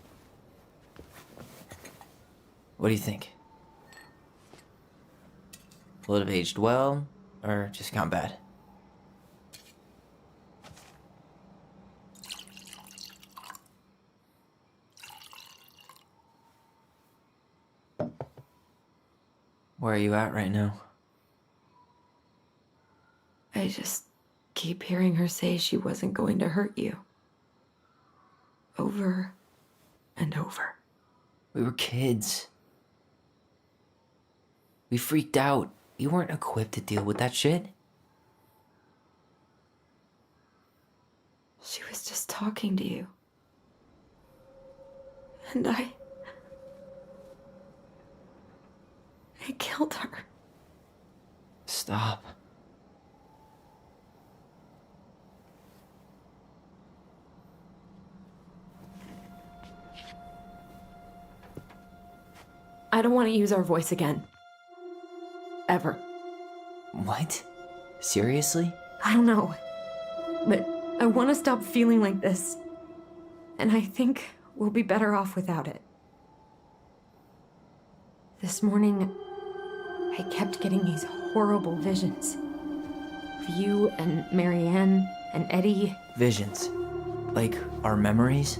What do you think? Will it have aged well, or just gone bad? Where are you at right now? I just keep hearing her say she wasn't going to hurt you. Over and over. We were kids. We freaked out. You weren't equipped to deal with that shit. She was just talking to you. And I killed her. Stop. I don't want to use our voice again. Ever. What? Seriously? I don't know. But I want to stop feeling like this. And I think we'll be better off without it. This morning, I kept getting these horrible visions. Of you and Marianne and Eddie. Visions. Like our memories?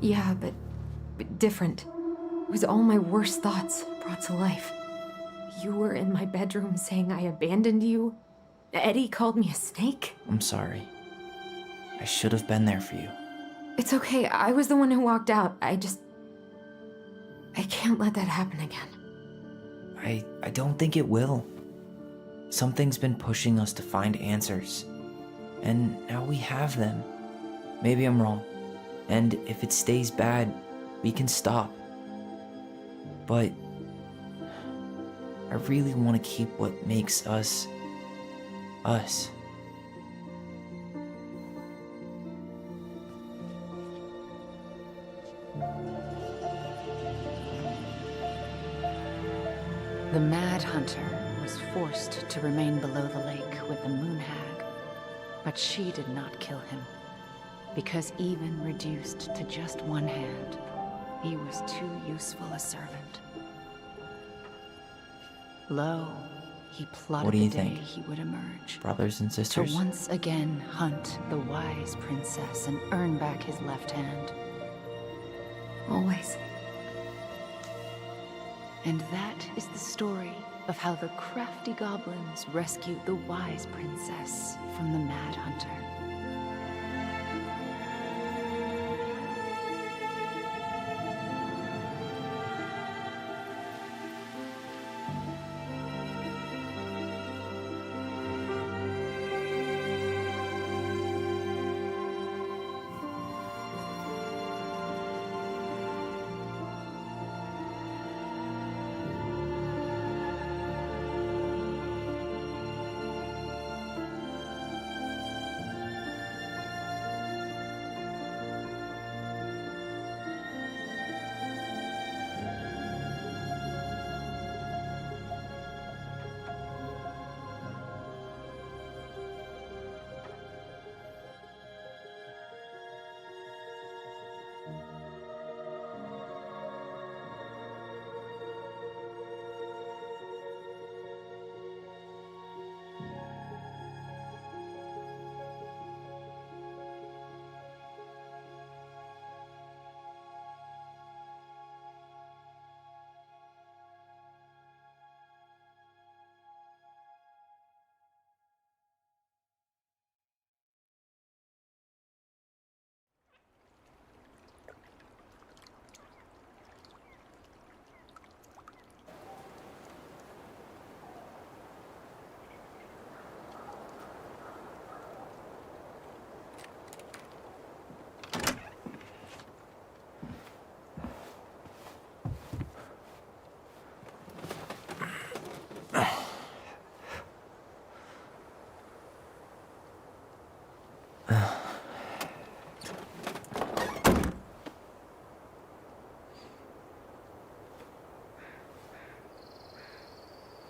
Yeah, but different. It was all my worst thoughts brought to life. You were in my bedroom saying I abandoned you. Eddie called me a snake. I'm sorry. I should have been there for you. It's okay. I was the one who walked out. I can't let that happen again. I don't think it will. Something's been pushing us to find answers. And now we have them. Maybe I'm wrong. And if it stays bad, we can stop. But I really want to keep what makes us, us. The Mad Hunter was forced to remain below the lake with the Moon Hag, but she did not kill him, because even reduced to just one hand, he was too useful a servant. Lo, he plotted What do you the day think? he would emerge. Brothers and To sisters? once again hunt the wise princess and earn back his left hand. Always. And that is the story of how the crafty goblins rescued the wise princess from the Mad Hunter.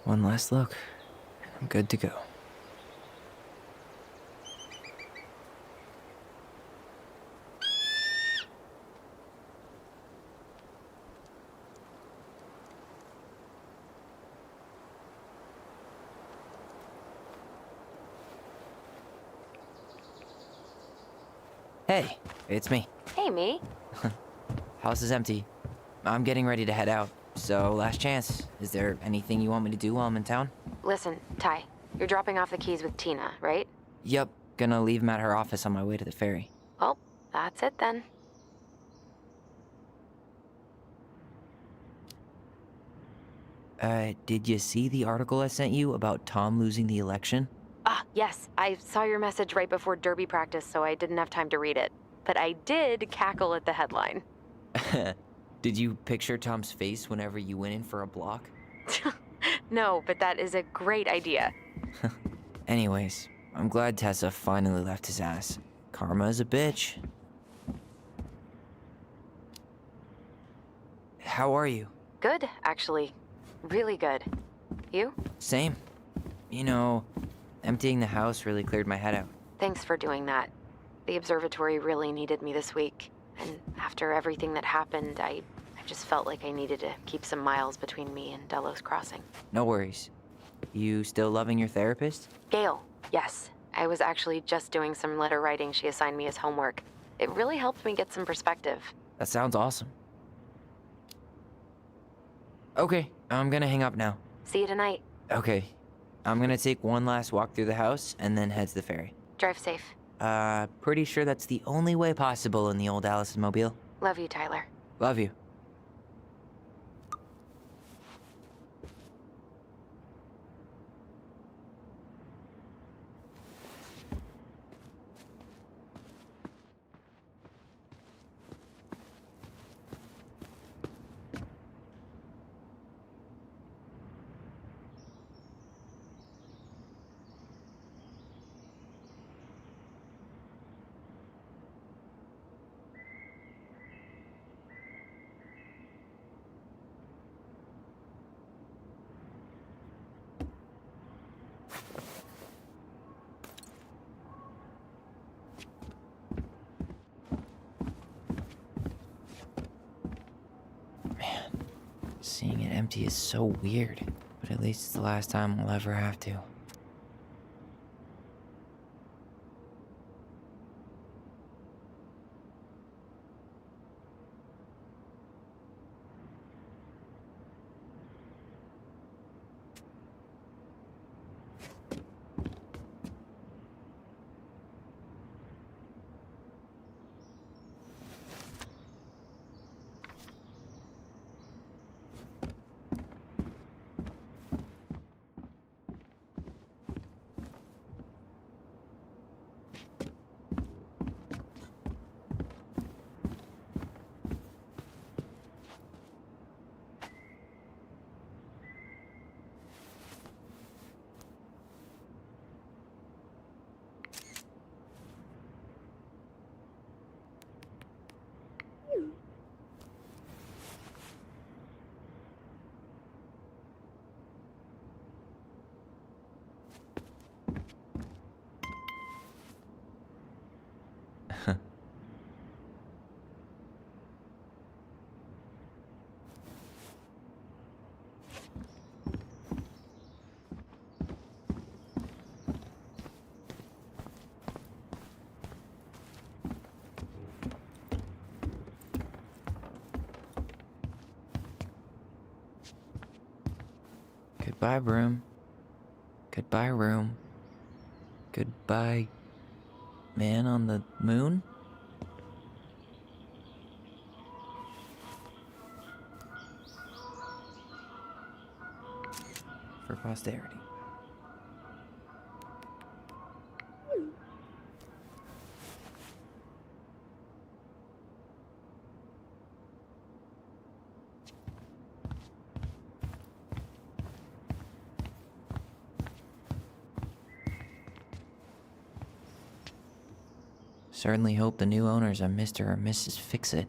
One last look. I'm good to go. Hey, it's me. Hey, me. House is empty. I'm getting ready to head out, so last chance. Is there anything you want me to do while I'm in town? Listen, Ty, you're dropping off the keys with Tina, right? Yep, gonna leave them at her office on my way to the ferry. Well, that's it then. Did you see the article I sent you about Tom losing the election? Ah, yes, I saw your message right before derby practice, so I didn't have time to read it. But I did cackle at the headline. Did you picture Tom's face whenever you went in for a block? No, but that is a great idea. Anyways, I'm glad Tessa finally left his ass. Karma is a bitch. How are you? Good, actually. Really good. You? Same. You know, emptying the house really cleared my head out. Thanks for doing that. The observatory really needed me this week. And after everything that happened, I just felt like I needed to keep some miles between me and Delos Crossing. No worries. You still loving your therapist? Gail, yes. I was actually just doing some letter writing she assigned me as homework. It really helped me get some perspective. That sounds awesome. Okay, I'm gonna hang up now. See you tonight. Okay, I'm gonna take one last walk through the house and then head to the ferry. Drive safe. Pretty sure that's the only way possible in the old Alyson mobile. Love you, Tyler. Love you. Seeing it empty is so weird, but at least it's the last time I'll ever have to. Goodbye, room. Goodbye, room. Goodbye, man on the moon? For posterity. Certainly hope the new owners are Mr. or Mrs. Fix-It.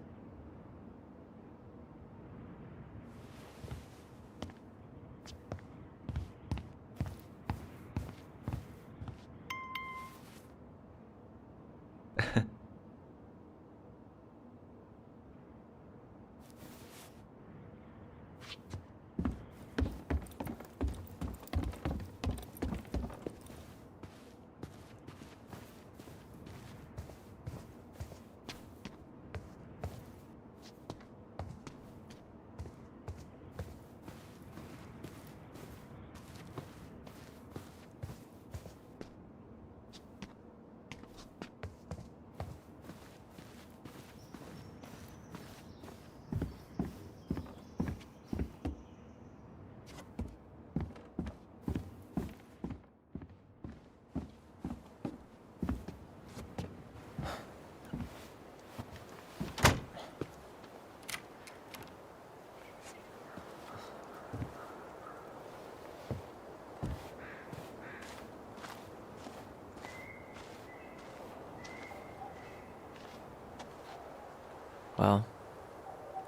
Well,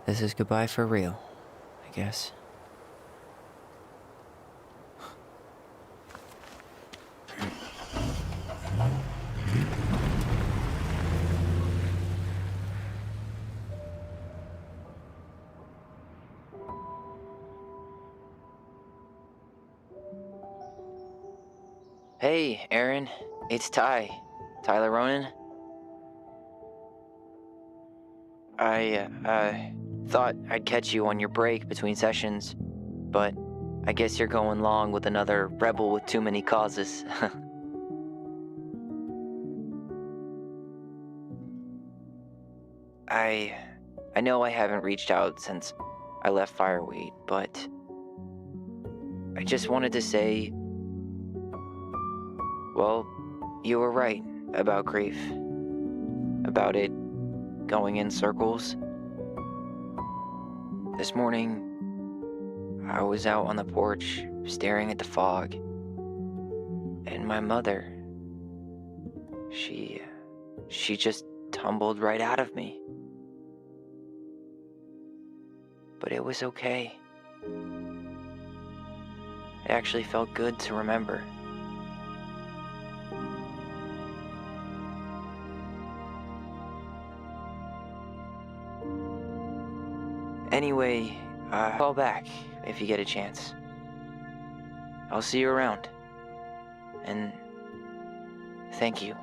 this is goodbye for real, I guess. Hey, Aaron. It's Tyler Ronan. I thought I'd catch you on your break between sessions, but I guess you're going long with another rebel with too many causes. I know I haven't reached out since I left Fireweed, but I just wanted to say, well, you were right about grief, about it going in circles. This morning, I was out on the porch staring at the fog, and my mother, she just tumbled right out of me. But it was okay. It actually felt good to remember. Anyway, call back if you get a chance. I'll see you around. And thank you.